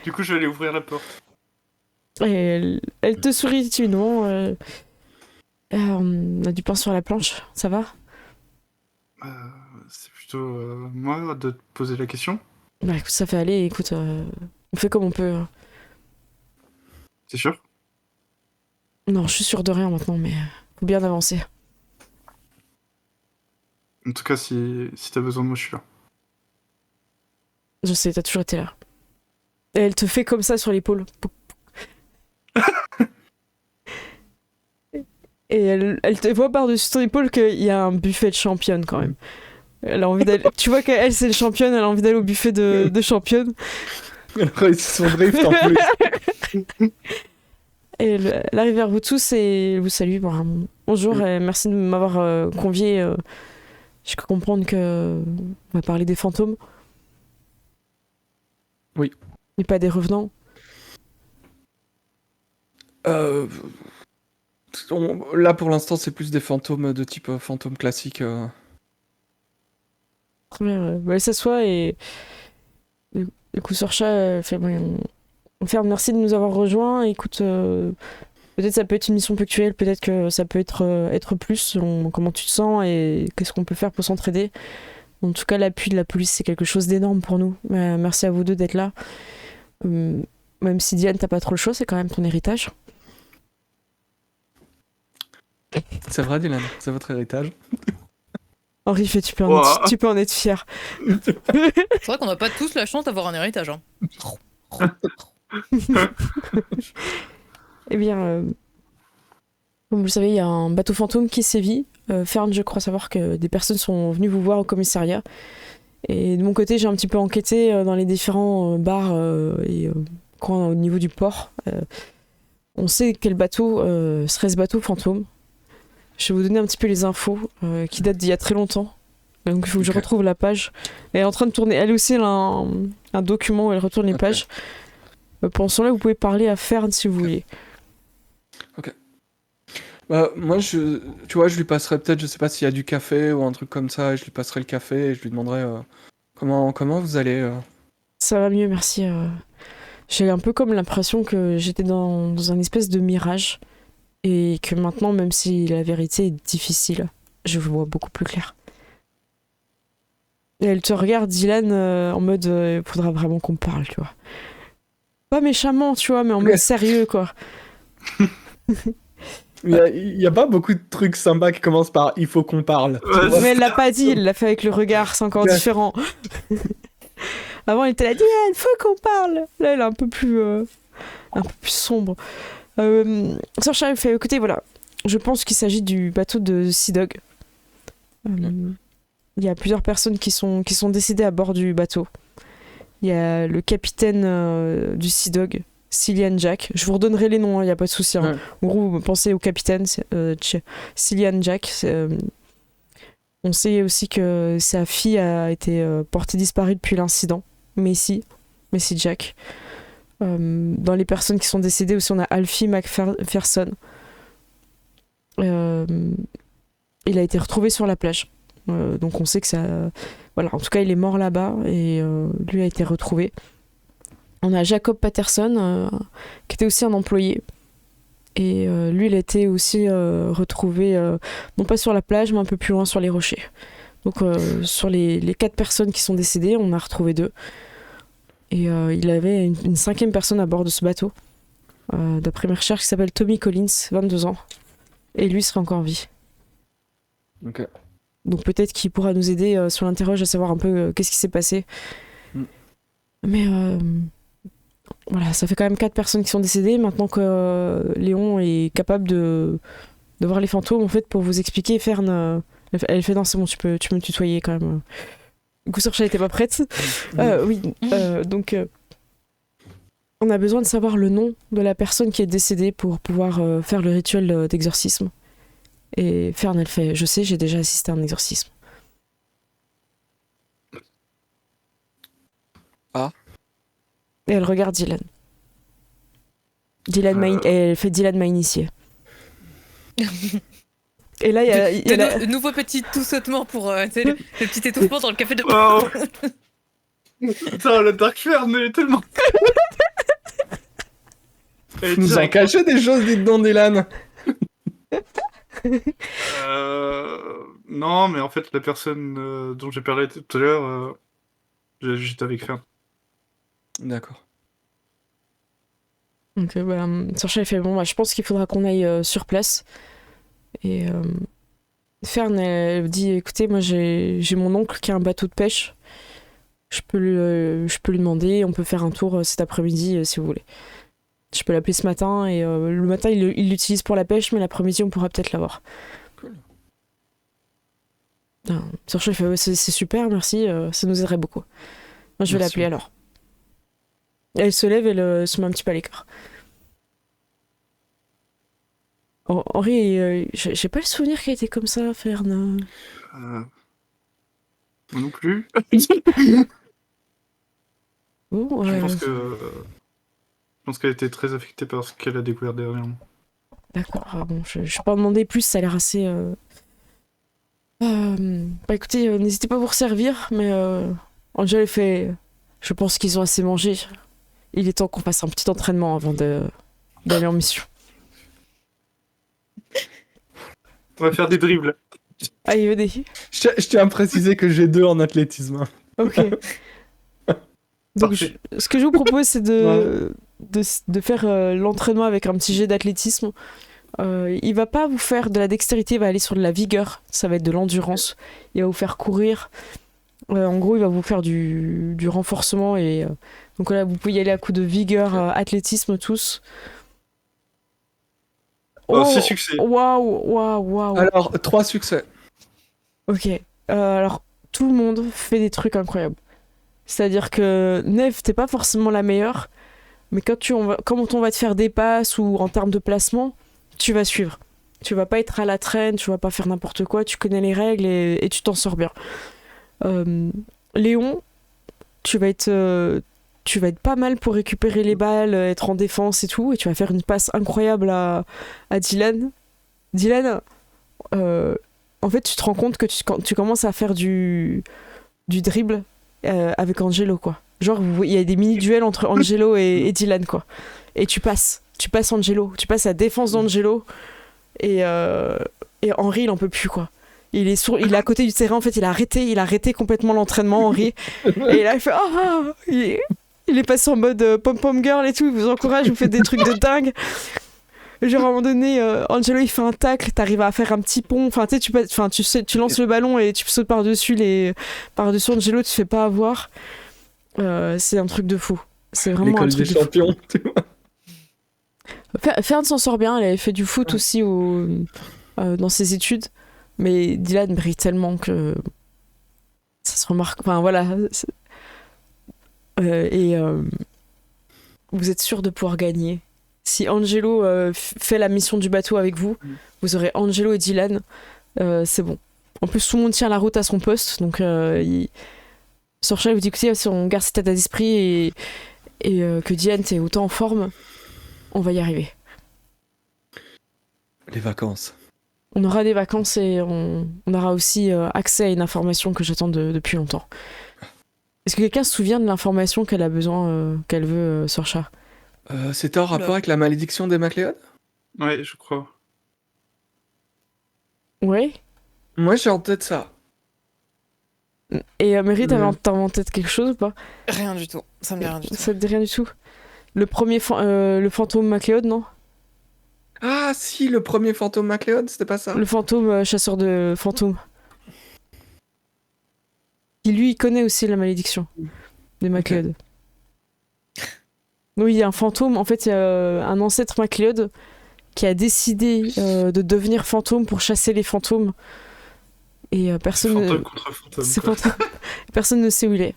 Du coup, je vais aller ouvrir la porte.
Et elle te sourit timidement. On a du pain sur la planche, ça va?
C'est plutôt moi de te poser la question.
Bah écoute, ça fait aller, écoute, on fait comme on peut.
C'est sûr?
Non, je suis sûre de rien maintenant, mais faut bien avancer.
En tout cas, si t'as besoin de moi, je suis là.
Je sais, t'as toujours été là. Et elle te fait comme ça sur l'épaule. Et elle te voit par-dessus ton épaule qu'il y a un buffet de championne quand même. Elle a envie d'aller. Tu vois qu'elle, c'est le championne, elle a envie d'aller au buffet de championne.
Elle réussit son drift en plus.
Et elle arrive vers vous tous et elle vous salue. Bonjour et merci de m'avoir convié. Je peux comprendre que on va parler des fantômes.
Oui.
Et pas des revenants.
Là, pour l'instant, c'est plus des fantômes de type fantôme classique.
Très bien. Elle s'assoit et du coup Sorcha fait Ferme, merci de nous avoir rejoints. Écoute, peut-être ça peut être une mission ponctuelle, peut-être que ça peut être plus selon comment tu te sens et qu'est-ce qu'on peut faire pour s'entraider. En tout cas, l'appui de la police, c'est quelque chose d'énorme pour nous. Merci à vous deux d'être là. Même si Diane, t'as pas trop le choix, c'est quand même ton héritage.
C'est vrai, Dylan, c'est votre héritage.
Henri fait, tu peux en être fier.
C'est vrai qu'on n'a pas tous la chance d'avoir un héritage. Hein.
Eh bien, comme vous le savez, il y a un bateau fantôme qui sévit. Fern, je crois savoir que des personnes sont venues vous voir au commissariat. Et de mon côté, j'ai un petit peu enquêté dans les différents bars et coins au niveau du port. On sait quel bateau serait ce bateau fantôme. Je vais vous donner un petit peu les infos qui datent d'il y a très longtemps. Donc il faut que je retrouve la page. Elle est en train de tourner. Elle aussi, elle a un document où elle retourne les pages. Pendant ce temps-là, vous pouvez parler à Fern si vous voulez.
Ok. Bah, moi, tu vois, je lui passerai peut-être, je sais pas s'il y a du café ou un truc comme ça, et je lui passerai le café et je lui demanderai comment vous allez.
Ça va mieux, merci. J'ai un peu comme l'impression que j'étais dans un espèce de mirage et que maintenant, même si la vérité est difficile, je vois beaucoup plus clair. Et elle te regarde, Dylan, en mode il faudra vraiment qu'on parle, tu vois. Pas méchamment, tu vois, mais en mode sérieux, quoi.
Il y a pas beaucoup de trucs sympas qui commencent par il faut qu'on parle.
Ouais,
Mais elle l'a pas dit, elle l'a fait avec le regard, c'est encore différent. Avant, elle était là, Dylan, faut qu'on parle. Là, elle est un peu plus sombre. Sorcha, elle fait, écoutez, voilà, je pense qu'il s'agit du bateau de Sea Dog. Il y a plusieurs personnes qui sont décédées à bord du bateau. Il y a le capitaine du Sea Dog, Cillian Jack. Je vous redonnerai les noms, il n'y a pas de souci. Hein. En gros, vous pensez au capitaine Cillian Jack. On sait aussi que sa fille a été portée disparue depuis l'incident. Messi Jack. Dans les personnes qui sont décédées aussi, on a Alfie McPherson. Il a été retrouvé sur la plage. Donc on sait que ça... Voilà, en tout cas, il est mort là-bas et lui a été retrouvé. On a Jacob Patterson, qui était aussi un employé. Et lui, il a été aussi retrouvé, non pas sur la plage, mais un peu plus loin sur les rochers. Donc sur les 4 personnes qui sont décédées, on a retrouvé 2. Et il avait une 5e personne à bord de ce bateau, d'après mes recherches, qui s'appelle Tommy Collins, 22 ans. Et lui serait encore en vie.
Ok.
Donc peut-être qu'il pourra nous aider sur l'interroge à savoir un peu qu'est-ce qui s'est passé. Mais voilà, ça fait quand même 4 personnes qui sont décédées. Maintenant que Léon est capable de voir les fantômes, en fait, pour vous expliquer, Fern, elle fait non, c'est bon, tu peux me tutoyer quand même. Du coup, Sorcha n'était pas prête. Oui, donc on a besoin de savoir le nom de la personne qui est décédée pour pouvoir faire le rituel d'exorcisme. Et Fern, elle fait, je sais, j'ai déjà assisté à un exorcisme.
Ah.
Et elle regarde Dylan. Et elle fait Dylan m'a initié. Et là, il y a
nouveau petit tout sautement pour le petit étouffement dans le café de...
Oh. Putain, le Dark Fern, il est tellement...
Tu nous en cachais des choses, dites donc, Dylan.
Non, mais en fait, la personne dont j'ai parlé tout à l'heure, j'étais avec Fern.
D'accord. Donc, Sorcha, elle fait bon, je pense qu'il faudra qu'on aille sur place. Et Fern, elle dit écoutez, moi j'ai mon oncle qui a un bateau de pêche. Je peux lui demander, on peut faire un tour cet après-midi si vous voulez. Je peux l'appeler ce matin et le matin il l'utilise pour la pêche, mais l'après-midi on pourra peut-être l'avoir.
Cool.
Sorcha, elle fait ouais, c'est super, merci, ça nous aiderait beaucoup. Moi je vais l'appeler alors. Elle se lève, elle se met un petit peu à l'écart. Henri, j'ai pas le souvenir qu'elle était comme ça, Fern.
Moi non plus.
Bon,
Je pense qu'elle était très affectée par ce qu'elle a découvert dernièrement.
D'accord, bon, je vais pas en demander plus, ça a l'air assez... Bah écoutez, n'hésitez pas à vous resservir, mais Angel fait... Je pense qu'ils ont assez mangé. Il est temps qu'on fasse un petit entraînement avant d'aller en mission.
On va faire des dribbles.
Allez, venez.
Je tiens à préciser que j'ai 2 en athlétisme.
Ok. Donc, ce que je vous propose, c'est de faire l'entraînement avec un petit jet d'athlétisme. Il va pas vous faire de la dextérité, il va aller sur de la vigueur. Ça va être de l'endurance. Il va vous faire courir. En gros, il va vous faire du renforcement. Et donc là, vous pouvez y aller à coup de vigueur, athlétisme, tous.
Oh, 6 succès.
Waouh.
Alors, 3 succès.
Ok. Alors, tout le monde fait des trucs incroyables. C'est-à-dire que Neve, t'es pas forcément la meilleure, mais quand on va te faire des passes ou en termes de placement, tu vas suivre. Tu vas pas être à la traîne, tu vas pas faire n'importe quoi, tu connais les règles et tu t'en sors bien. Léon, tu vas être pas mal pour récupérer les balles, être en défense et tout, et tu vas faire une passe incroyable à Dylan. Dylan, en fait, tu te rends compte que tu commences à faire du dribble avec Angelo, quoi. Genre, il y a des mini-duels entre Angelo et Dylan, quoi. Et tu passes Angelo, tu passes la défense d'Angelo, et Henri, il en peut plus, quoi. Il est à côté du terrain, en fait, il a arrêté complètement l'entraînement, Henri. Et là, il fait il est passé en mode pom-pom girl et tout, il vous encourage, vous faites des trucs de dingue. Genre, à un moment donné, Angelo, il fait un tacle, t'arrives à faire un petit pont, enfin, tu lances le ballon et tu sautes par-dessus Angelo, tu te fais pas avoir. C'est un truc de fou. C'est vraiment
l'école
un truc
des
de
champions, tu vois.
Fern s'en sort bien, elle avait fait du foot aussi dans ses études, mais Dylan brille tellement que ça se remarque. Enfin, voilà. Vous êtes sûr de pouvoir gagner. Si Angelo fait la mission du bateau avec vous, vous aurez Angelo et Dylan. C'est bon. En plus, tout le monde tient la route à son poste. Donc, Sorcha vous dit que si on garde cet état d'esprit et que Dylan est autant en forme, on va y arriver.
Les vacances.
On aura des vacances et on aura aussi accès à une information que j'attends depuis longtemps. Est-ce que quelqu'un se souvient de l'information qu'elle a besoin, qu'elle veut, Sorcha ?
C'était en rapport avec la malédiction des MacLeod ?
Ouais, je crois.
Ouais.
Moi, j'ai en tête ça.
Et Mary, t'avais
Le-
en tête quelque chose ou pas?
Rien du tout. Ça me dit rien du tout.
Ça te dit rien du tout? Le premier le fantôme MacLeod, non?
Ah, si, le premier fantôme MacLeod, c'était pas ça?
Le fantôme chasseur de fantômes. Qui lui, il connaît aussi la malédiction des MacLeod. Oui, il y a un fantôme, en fait, il y a un ancêtre MacLeod qui a décidé de devenir fantôme pour chasser les fantômes. Et personne,
Fantôme contre fantôme.
c'est
quoi.
fantôme. Personne ne sait où il est.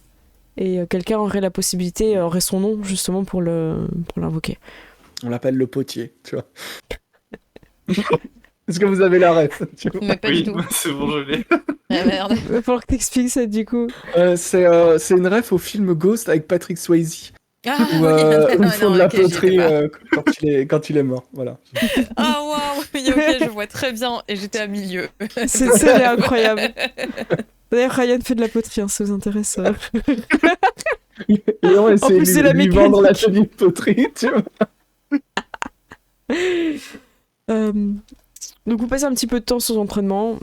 Et quelqu'un aurait la possibilité, aurait son nom justement pour l'invoquer.
On l'appelle le potier, tu vois. Est-ce que vous avez la ref, tu vois?
Mais pas
Oui,
du tout.
c'est bon, je l'ai.
Ah merde.
Il va falloir que t'expliques ça du coup.
C'est une ref au film Ghost avec Patrick Swayze,
Ah
où,
oui,
où ils
non,
font
non,
de la
ok, j'y étais
poterie
pas.
quand il est mort. Voilà.
Ah waouh, oui, ok, je vois très bien. Et j'étais à milieu.
C'est incroyable. D'ailleurs, Ryan fait de la poterie, hein, ça vous intéresse.
Léon essaie
plus, c'est la
de lui vendre la
mécanique.
tenue de poterie, tu vois.
Donc vous passez un petit peu de temps sur l'entraînement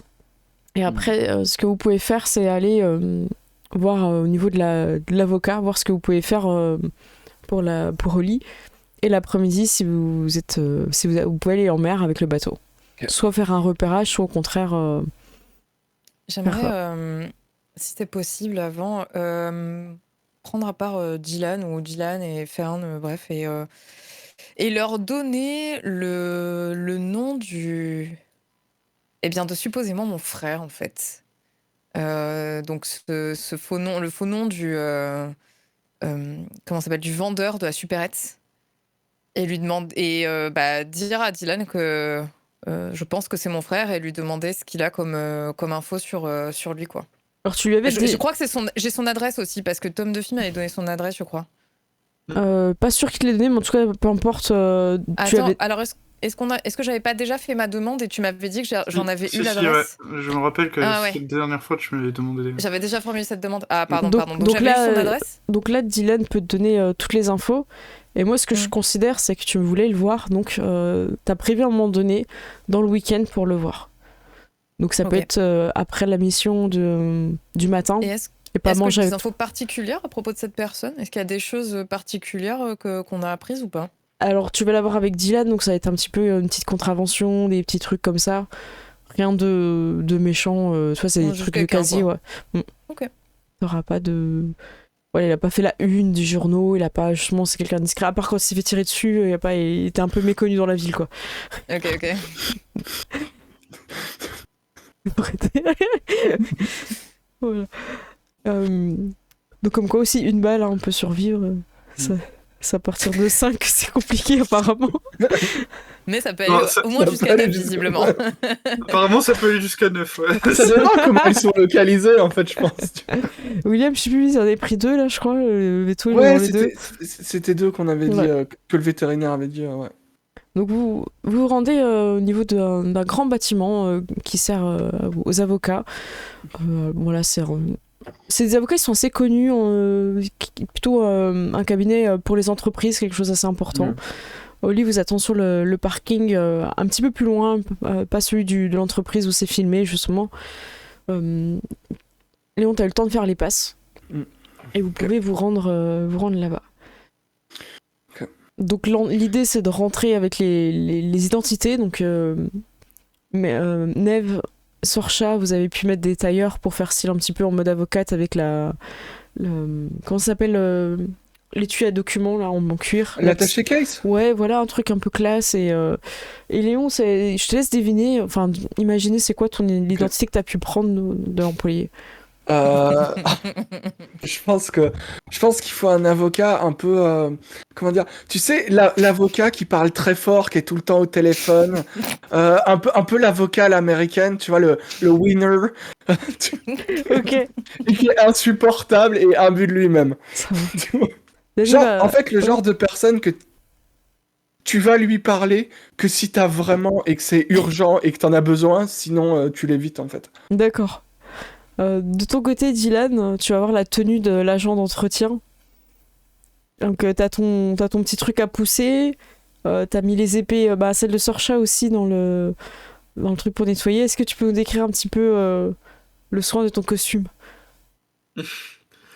et après ce que vous pouvez faire c'est aller voir au niveau de l'avocat, voir ce que vous pouvez faire pour Oli, et l'après-midi si vous êtes vous pouvez aller en mer avec le bateau.
Ok.
Soit faire un repérage, soit au contraire
J'aimerais, si c'était possible, avant, prendre à part Dylan et Fern, bref, et leur donner le nom de supposément mon frère, en fait. Donc ce faux nom, le faux nom comment ça s'appelle, du vendeur de la supérette, et lui demander dire à Dylan que je pense que c'est mon frère, et lui demander ce qu'il a comme info sur lui, quoi.
alors tu lui avais
Je crois que j'ai son adresse aussi, parce que Tom Duffy m'avait donné son adresse, je crois.
pas sûr qu'il te l'ait donné, mais en tout cas peu importe tu
Attends,
avais
alors est-ce que j'avais pas déjà fait ma demande et tu m'avais dit que j'en avais
Si,
eu
si,
l'adresse?
ouais. Je me rappelle que
Ah ouais.
cette dernière fois, tu m'avais demandé.
J'avais déjà formulé cette demande. Ah pardon.
Donc
Donc j'avais
là,
eu son adresse.
donc là Dylan peut te donner toutes les infos. Et moi, ce que je considère, c'est que tu voulais le voir, donc t'as prévu à un moment donné, dans le week-end, pour le voir. Donc ça peut
Ok.
être après la mission du matin,
Et est-ce
et pas
que j'ai
manger
des
avec
infos particulières à propos de cette personne? Est-ce qu'il y a des choses particulières qu'on a apprises ou pas?
Alors tu vas la voir avec Dylan, donc ça va être un petit peu une petite contravention, des petits trucs comme ça. Rien de méchant, soit c'est des
Juste
trucs de
quelqu'un,
casier, ouais.
Ok.
T'auras pas de... Ouais, il a pas fait la une du journaux, il a pas... Justement, c'est quelqu'un de discret. À part quand il s'est fait tirer dessus, il était un peu méconnu dans la ville, quoi.
Ok.
Voilà. Donc comme quoi aussi, une balle, hein, on peut survivre. Ça à partir de 5, c'est compliqué apparemment.
Mais ça peut
Non,
aller
ça-
au moins
ça
jusqu'à
peut aller
9,
jusqu'à-
visiblement.
Apparemment, ça peut aller jusqu'à 9. Ouais.
Ça dépend comment ils sont localisés, en fait, je pense.
William, je sais plus, il en avait pris 2 là, je crois. Veto, il
Ouais,
les 2.
c'était 2 qu'on avait dit,
Ouais.
que le vétérinaire avait dit, ouais.
Donc vous vous rendez au niveau d'un grand bâtiment qui sert aux avocats. Voilà, c'est des avocats qui sont assez connus, plutôt un cabinet pour les entreprises, quelque chose d'assez important.
Mm.
Oli vous attend sur le parking, un petit peu plus loin, pas celui de l'entreprise où c'est filmé justement. Léon, t'as eu le temps de faire les passes et vous pouvez vous rendre là-bas.
Ok.
Donc l'idée c'est de rentrer avec les identités. Donc Neve, Sorcha, vous avez pu mettre des tailleurs pour faire style un petit peu en mode avocate avec comment ça s'appelle l'étui à documents là en cuir.
L'attaché case?
Ouais, voilà, un truc un peu classe. Et Léon, je te laisse deviner, enfin, imaginer c'est quoi l'identité que tu as pu prendre de l'employé.
Je pense qu'il faut un avocat un peu, comment dire, tu sais, l'avocat qui parle très fort, qui est tout le temps au téléphone, un peu l'avocat à l'américaine, tu vois, le winner,
Ok.
et qui est insupportable et imbu de lui-même.
Ça va.
Tu vois.
Déjà,
Genre, en fait, le genre de personne que tu vas lui parler que si t'as vraiment et que c'est urgent et que t'en as besoin, sinon tu l'évites en fait.
D'accord. De ton côté, Dylan, tu vas avoir la tenue de l'agent d'entretien. Donc t'as ton petit truc à pousser, T'as mis les épées, celle de Sorcha aussi dans le truc pour nettoyer. Est-ce que tu peux nous décrire un petit peu le soin de ton costume?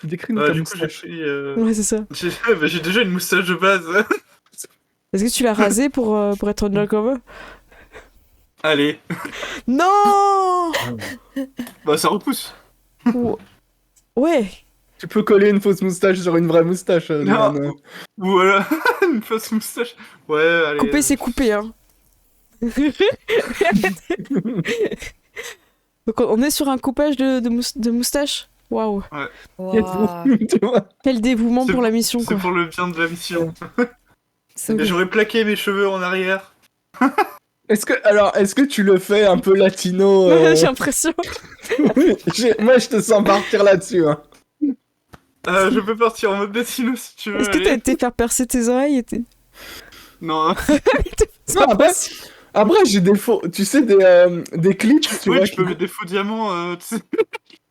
Décris-nous
Ouais,
ta
du coup, j'ai
moustache.
pris.
Ouais, c'est ça.
J'ai déjà une moustache de base.
Est-ce que tu l'as rasé pour être undercover?
Allez,
Non!
bah ça repousse.
Ou- Ouais.
Tu peux coller une fausse moustache sur une vraie moustache,
Non.
Dylan.
Voilà, une fausse moustache. Ouais, allez.
Couper, c'est couper, hein. Donc on est sur un coupage de moustache. Waouh.
Waouh.
Tu vois.
Quel dévouement
C'est
pour la mission,
C'est
quoi.
pour le bien de la mission.
C'est
Ok.
Et j'aurais plaqué mes cheveux en arrière.
Est-ce que tu le fais un peu latino
J'ai l'impression.
Oui, moi, je te sens partir là-dessus. Hein.
Je peux partir en mode latino si tu veux.
Est-ce que t'as
allez.
été faire percer tes oreilles
Non,
C'est
Non,
pas
après,
possible.
après, j'ai des faux, tu sais, des clips, tu
ouais,
vois.
tu peux mettre des faux diamants. Tu sais.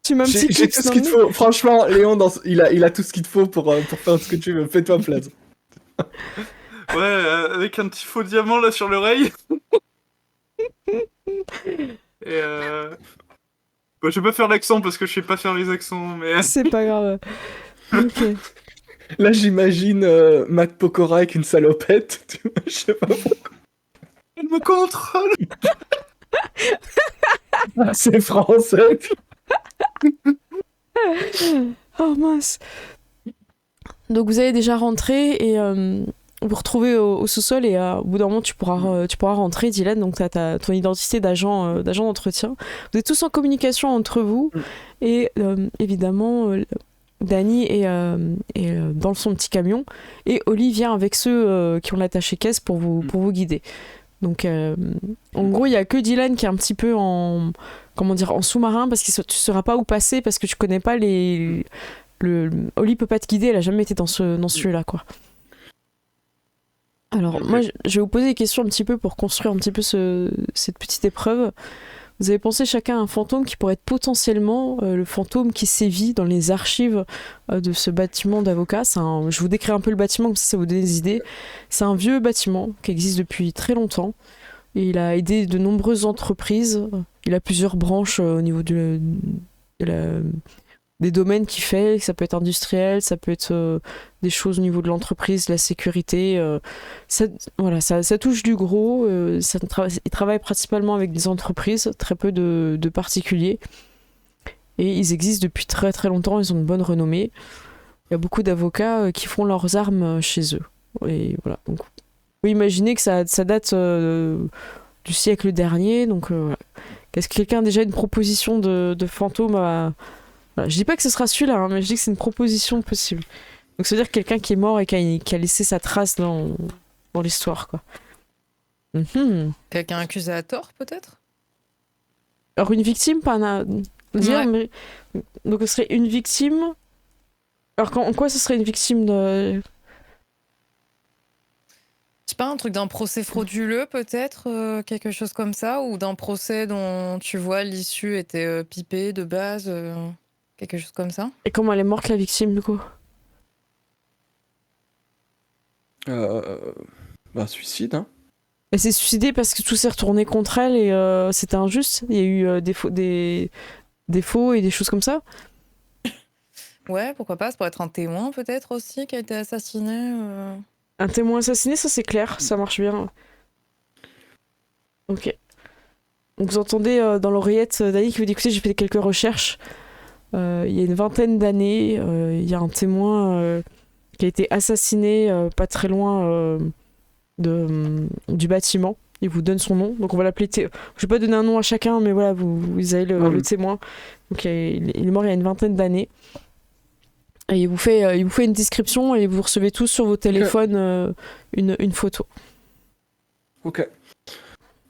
Tu mets un petit
J'ai
clip
tout ce
dans
qu'il
le
te
nez.
faut. Franchement, Léon, il a tout ce qu'il te faut pour faire ce que tu veux. Fais-toi plaisir.
Ouais, avec un petit faux diamant là sur l'oreille. Et bah, je vais pas faire l'accent parce que je sais pas faire les accents, mais
C'est pas grave. Ok.
Là, j'imagine Matt Pokora avec une salopette. Tu vois, je sais pas pourquoi.
elle me contrôle.
C'est français.
Oh mince. Donc vous allez déjà rentrer et vous retrouvez au sous-sol et au bout d'un moment tu pourras rentrer, Dylan. Donc t'as ton identité d'agent d'entretien. Vous êtes tous en communication entre vous et évidemment Danny est dans son petit camion et Oli vient avec ceux qui ont l'attaché caisse pour vous guider. Donc en gros il y a que Dylan qui est un petit peu en sous-marin parce que tu sauras pas où passer parce que tu connais pas Oli peut pas te guider, elle a jamais été dans celui-là, quoi. Alors,
Ok.
moi, je vais vous poser des questions un petit peu pour construire un petit peu cette petite épreuve. Vous avez pensé chacun à un fantôme qui pourrait être potentiellement le fantôme qui sévit dans les archives de ce bâtiment d'avocat. Je vous décris un peu le bâtiment, comme ça vous donne des idées. C'est un vieux bâtiment qui existe depuis très longtemps. Et il a aidé de nombreuses entreprises. Il a plusieurs branches au niveau des domaines qu'il fait, ça peut être industriel, ça peut être des choses au niveau de l'entreprise, de la sécurité, ça touche du gros, il travaille principalement avec des entreprises, très peu de particuliers, et ils existent depuis très très longtemps, ils ont une bonne renommée, il y a beaucoup d'avocats qui font leurs armes chez eux, et voilà, donc vous pouvez imaginer que ça date du siècle dernier, donc voilà. Est-ce que quelqu'un a déjà une proposition de fantôme à... Voilà, je dis pas que ce sera celui-là, hein, mais je dis que c'est une proposition possible. Donc ça veut dire quelqu'un qui est mort et qui a laissé sa trace dans l'histoire, quoi. Mhm.
Quelqu'un accusé à tort, peut-être?
Alors une victime, pas dire,
Ouais.
mais donc ce serait une victime. Alors en quoi ce serait une victime de...
Je sais pas, un truc d'un procès frauduleux, peut-être, quelque chose comme ça, ou d'un procès dont tu vois l'issue était pipée de base, quelque chose comme ça.
Et comment elle est morte, la victime, du coup?
Suicide, hein.
Elle s'est suicidée parce que tout s'est retourné contre elle et c'était injuste. Il y a eu des faux et des choses comme ça.
Ouais, pourquoi pas, ça pourrait être un témoin, peut-être, aussi, qui a été assassiné.
Un témoin assassiné, ça c'est clair, ça marche bien. Ok. Donc vous entendez dans l'oreillette Dani qui vous dit écoutez, j'ai fait quelques recherches. Il y a une vingtaine d'années, il y a un témoin qui a été assassiné pas très loin du bâtiment. Il vous donne son nom, donc on va l'appeler. Je vais pas donner un nom à chacun, mais voilà, vous avez le témoin. Donc il est mort il y a une vingtaine d'années. Et il vous fait une description et vous recevez tous sur vos téléphones une photo.
Ok.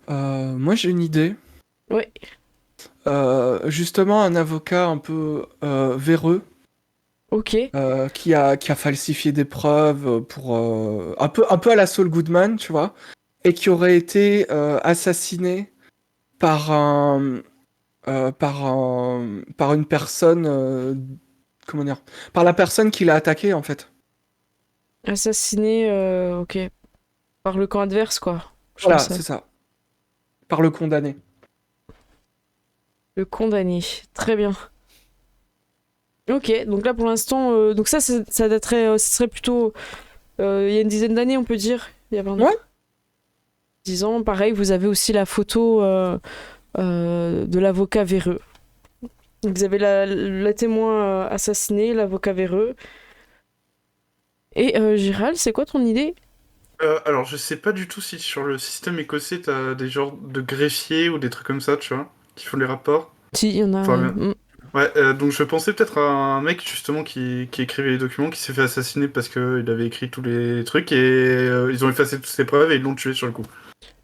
Moi, j'ai une idée.
Oui.
Justement, un avocat un peu véreux
Ok.
qui a falsifié des preuves pour un peu à la Saul Goodman, tu vois, et qui aurait été assassiné par par une personne, comment dire, par la personne qui l'a attaqué en fait.
Assassiné, ok. Par le camp adverse, quoi. Je
Voilà,
pense,
c'est ça. Par le condamné.
le condamné. Très bien. Ok, donc là pour l'instant, donc ça daterait, ce serait plutôt il y a une dizaine d'années, on peut dire. Il y a 20 ans.
Ouais.
10 ans, pareil, vous avez aussi la photo de l'avocat véreux. Vous avez la témoin assassinée, l'avocat véreux. Et Gérald, c'est quoi ton idée?
Alors, je sais pas du tout si sur le système écossais, t'as des genres de greffiers ou des trucs comme ça, tu vois, qui font les rapports.
Si, il y en a.
Enfin,
Ouais.
Ouais, donc je pensais peut-être à un mec justement qui écrivait les documents, qui s'est fait assassiner parce qu'il avait écrit tous les trucs et ils ont effacé toutes ses preuves et ils l'ont tué sur le coup.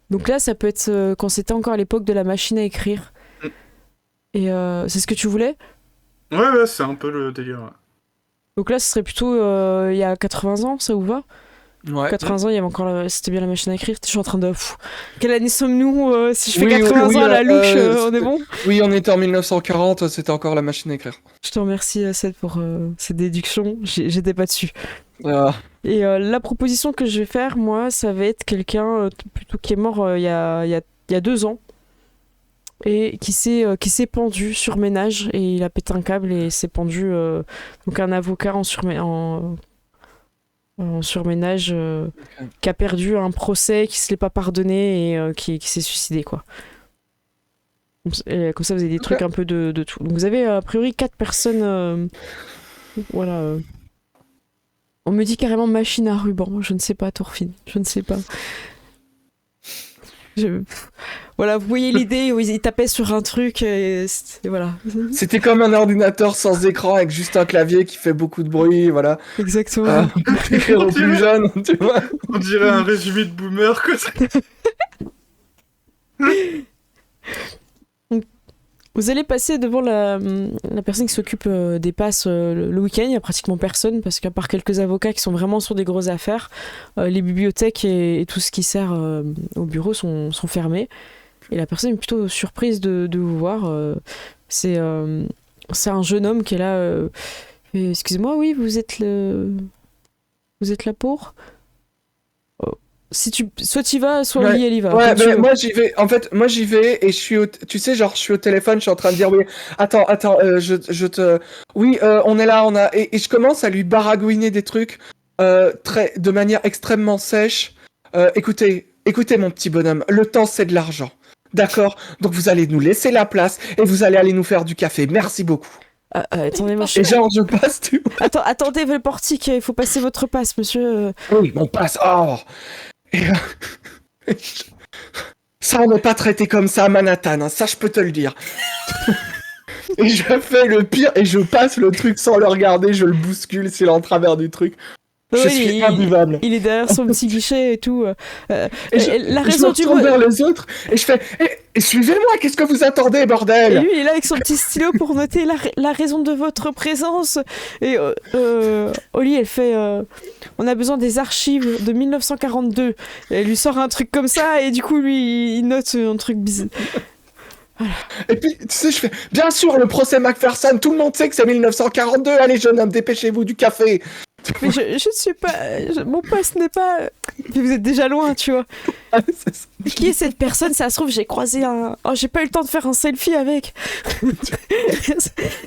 Donc là, ça peut être quand c'était encore à l'époque de la machine à écrire.
Mm.
Et c'est ce que tu voulais?
Ouais, c'est un peu le délire. Ouais.
Donc là, ce serait plutôt il y a 80 ans, ça vous va?
Ouais.
80 ans, il y avait encore c'était bien la machine à écrire. Je suis en train de... Quelle année sommes-nous si je fais
Oui,
80
oui,
ans à la louche, on est bon?
Oui, on était en 1940, c'était encore la machine à écrire.
Je te remercie, Seth, pour cette déduction. J'étais pas dessus.
Ah,
Et la proposition que je vais faire, moi, ça va être quelqu'un plutôt qui est mort il y a 2 ans et qui s'est pendu sur ménage et il a pété un câble et s'est pendu. Donc un avocat en surménage qui a perdu un procès, qui se l'est pas pardonné et qui s'est suicidé, quoi. Comme ça, vous avez des trucs un peu de tout. Donc vous avez a priori 4 personnes. Voilà. On me dit carrément machine à ruban. Je ne sais pas, Thorfinn. Je ne sais pas. Voilà, vous voyez l'idée où il tapait sur un truc et voilà.
C'était comme un ordinateur sans écran avec juste un clavier qui fait beaucoup de bruit, voilà.
Exactement.
Écrire aux plus jeunes, tu vois.
On dirait un résumé de boomer, quoi.
Vous allez passer devant la personne qui s'occupe des passes le week-end. Il n'y a pratiquement personne parce qu'à part quelques avocats qui sont vraiment sur des grosses affaires, les bibliothèques et tout ce qui sert au bureau sont fermés. Et la personne est plutôt surprise de vous voir. C'est un jeune homme qui est là. Excusez-moi, oui, vous êtes là pour? Soit tu y vas, soit
Ouais.
Oli, elle y va.
Ouais,
comme tu
mais
veux.
moi j'y vais. En fait, moi j'y vais et je suis tu sais, genre je suis au téléphone, je suis en train de dire oui. Attends, je te. Oui, on est là, on a. Et je commence à lui baragouiner des trucs de manière extrêmement sèche. Écoutez, mon petit bonhomme, le temps c'est de l'argent. D'accord? Donc vous allez nous laisser la place et vous allez aller nous faire du café. Merci beaucoup.
Attendez, moi,
Et genre, je passe, tu vois.
Attendez, le portique, il faut passer votre passe, monsieur.
Oui, mon passe. Oh. Et, ça, on n'est pas traité comme ça à Manhattan, hein, ça je peux te le dire. Et je fais le pire et je passe le truc sans le regarder, je le bouscule s'il est en travers du truc. Je suis imbuvable.
Il est derrière son petit guichet et tout.
Et
la
je
raison
me
du
retourne vers les autres et je fais suivez-moi, qu'est-ce que vous attendez,
Et
bordel?
lui, il est là avec son petit stylo pour noter la raison de votre présence. Et Oli, elle fait on a besoin des archives de 1942. Et elle lui sort un truc comme ça, et du coup, lui, il note un truc bizarre.
Et puis, tu sais, je fais bien sûr, le procès Macpherson, tout le monde sait que c'est 1942. Allez, jeune homme, dépêchez-vous du café.
Mais je ne suis pas. Mon poste n'est pas. Puis vous êtes déjà loin, tu vois.
C'est ça.
Qui est cette personne? Ça se trouve, j'ai croisé un. Oh, j'ai pas eu le temps de faire un selfie avec.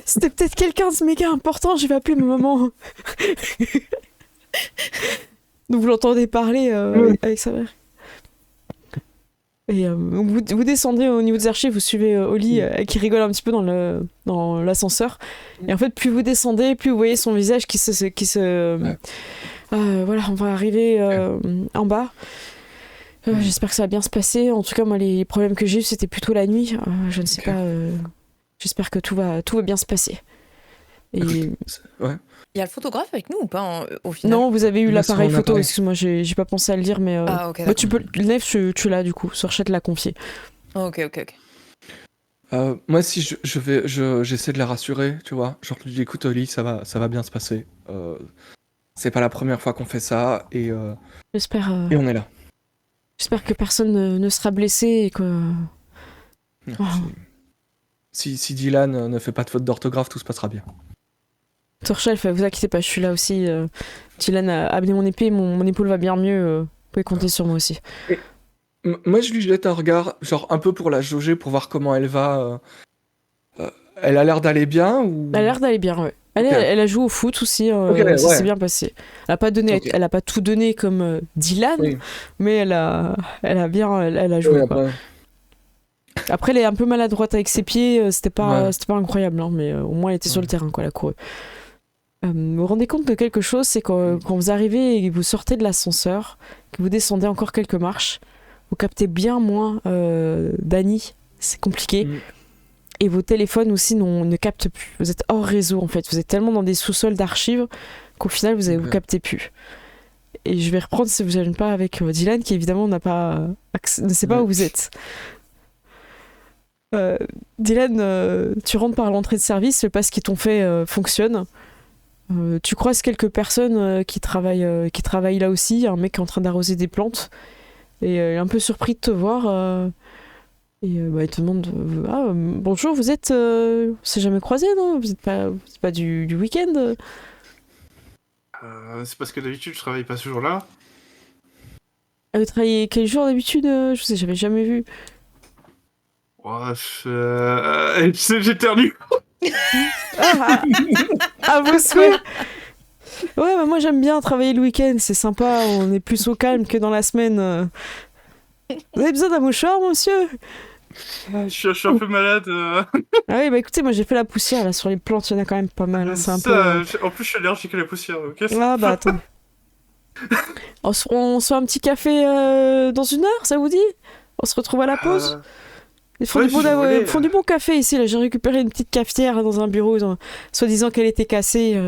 C'était peut-être quelqu'un de méga important, je vais appeler ma maman. Donc vous l'entendez parler avec sa mère. Et vous descendez au niveau des archives, vous suivez Oli qui rigole un petit peu dans l'ascenseur. Et en fait, plus vous descendez, plus vous voyez son visage qui se
Ouais.
voilà, on va arriver en bas. J'espère que ça va bien se passer. En tout cas, moi, les problèmes que j'ai eu, c'était plutôt la nuit. Je ne sais pas. J'espère que tout va bien se passer. Et...
Ouais.
Il y a le photographe avec nous ou pas au final?
Non, vous avez eu
Là,
l'appareil
sur mon
photo.
appareil.
Excuse-moi, j'ai pas pensé à le dire, mais
Ah, ok.
bah, tu peux. Nef, tu l'as du coup. Sorchette l'a confié.
Ok.
Moi, si j'essaie de la rassurer, tu vois. Genre, je lui dis, écoute, Oli, ça va bien se passer. C'est pas la première fois qu'on fait ça et
J'espère.
et on est là.
J'espère que personne ne sera blessé et que. Oh.
Si Dylan ne fait pas de faute d'orthographe, tout se passera bien.
Torchel fait, vous inquiétez pas, je suis là aussi. Dylan a amené mon épée, mon épaule va bien mieux. pouvez compter sur moi aussi.
Moi, je lui jette un regard, genre un peu pour la jauger, pour voir comment elle va. Elle a l'air d'aller bien ou...
Elle a l'air d'aller bien, ouais.
Ok.
Elle a joué au foot aussi,
Ok,
ça
ouais.
s'est bien passé.
Ok.
Elle a pas tout donné comme Dylan,
Oui.
mais elle a bien, elle a joué,
Oui,
quoi.
après,
Après, elle est un peu maladroite avec ses pieds,
ouais.
c'était pas incroyable, hein, mais au moins elle était sur le terrain, quoi, la courue. Vous vous rendez compte de quelque chose, c'est quand vous arrivez et que vous sortez de l'ascenseur, que vous descendez encore quelques marches, vous captez bien moins Dany, c'est compliqué.
Mm.
Et vos téléphones aussi ne captent plus. Vous êtes hors réseau en fait. Vous êtes tellement dans des sous-sols d'archives qu'au final vous
Ok.
captez plus. Et je vais reprendre si vous gêne pas avec Dylan qui évidemment ne sait pas
Ouais.
où vous êtes. Dylan, tu rentres par l'entrée de service, le pass qu'ils t'ont fait fonctionne. Tu croises quelques personnes qui travaillent là aussi. Il y a un mec qui est en train d'arroser des plantes et il est un peu surpris de te voir. Il te demande bonjour, vous êtes on s'est jamais croisé, non? Vous êtes pas du week-end?
C'est parce que d'habitude, je travaille pas ce jour-là.
Vous travaillez quel jour d'habitude? Je sais, j'avais jamais vu.
Bref, tu sais, j'éternue.
À vos souhaits. Ouais, bah moi j'aime bien travailler le week-end, c'est sympa, on est plus au calme que dans la semaine. Vous avez besoin d'un mouchoir, monsieur?
Je suis un peu malade.
Ah oui, bah écoutez, moi j'ai fait la poussière là sur les plantes, il y en a quand même pas mal, hein, c'est un peu.
En plus, je suis allergique à la poussière. Ok.
Ah bah attends. On se fait un petit café dans une heure, ça vous dit? On se retrouve à la pause? Ils font,
ouais,
du bon,
si vous voulez,
ils font du bon café ici. Là. J'ai récupéré une petite cafetière dans un bureau, soi-disant qu'elle était cassée.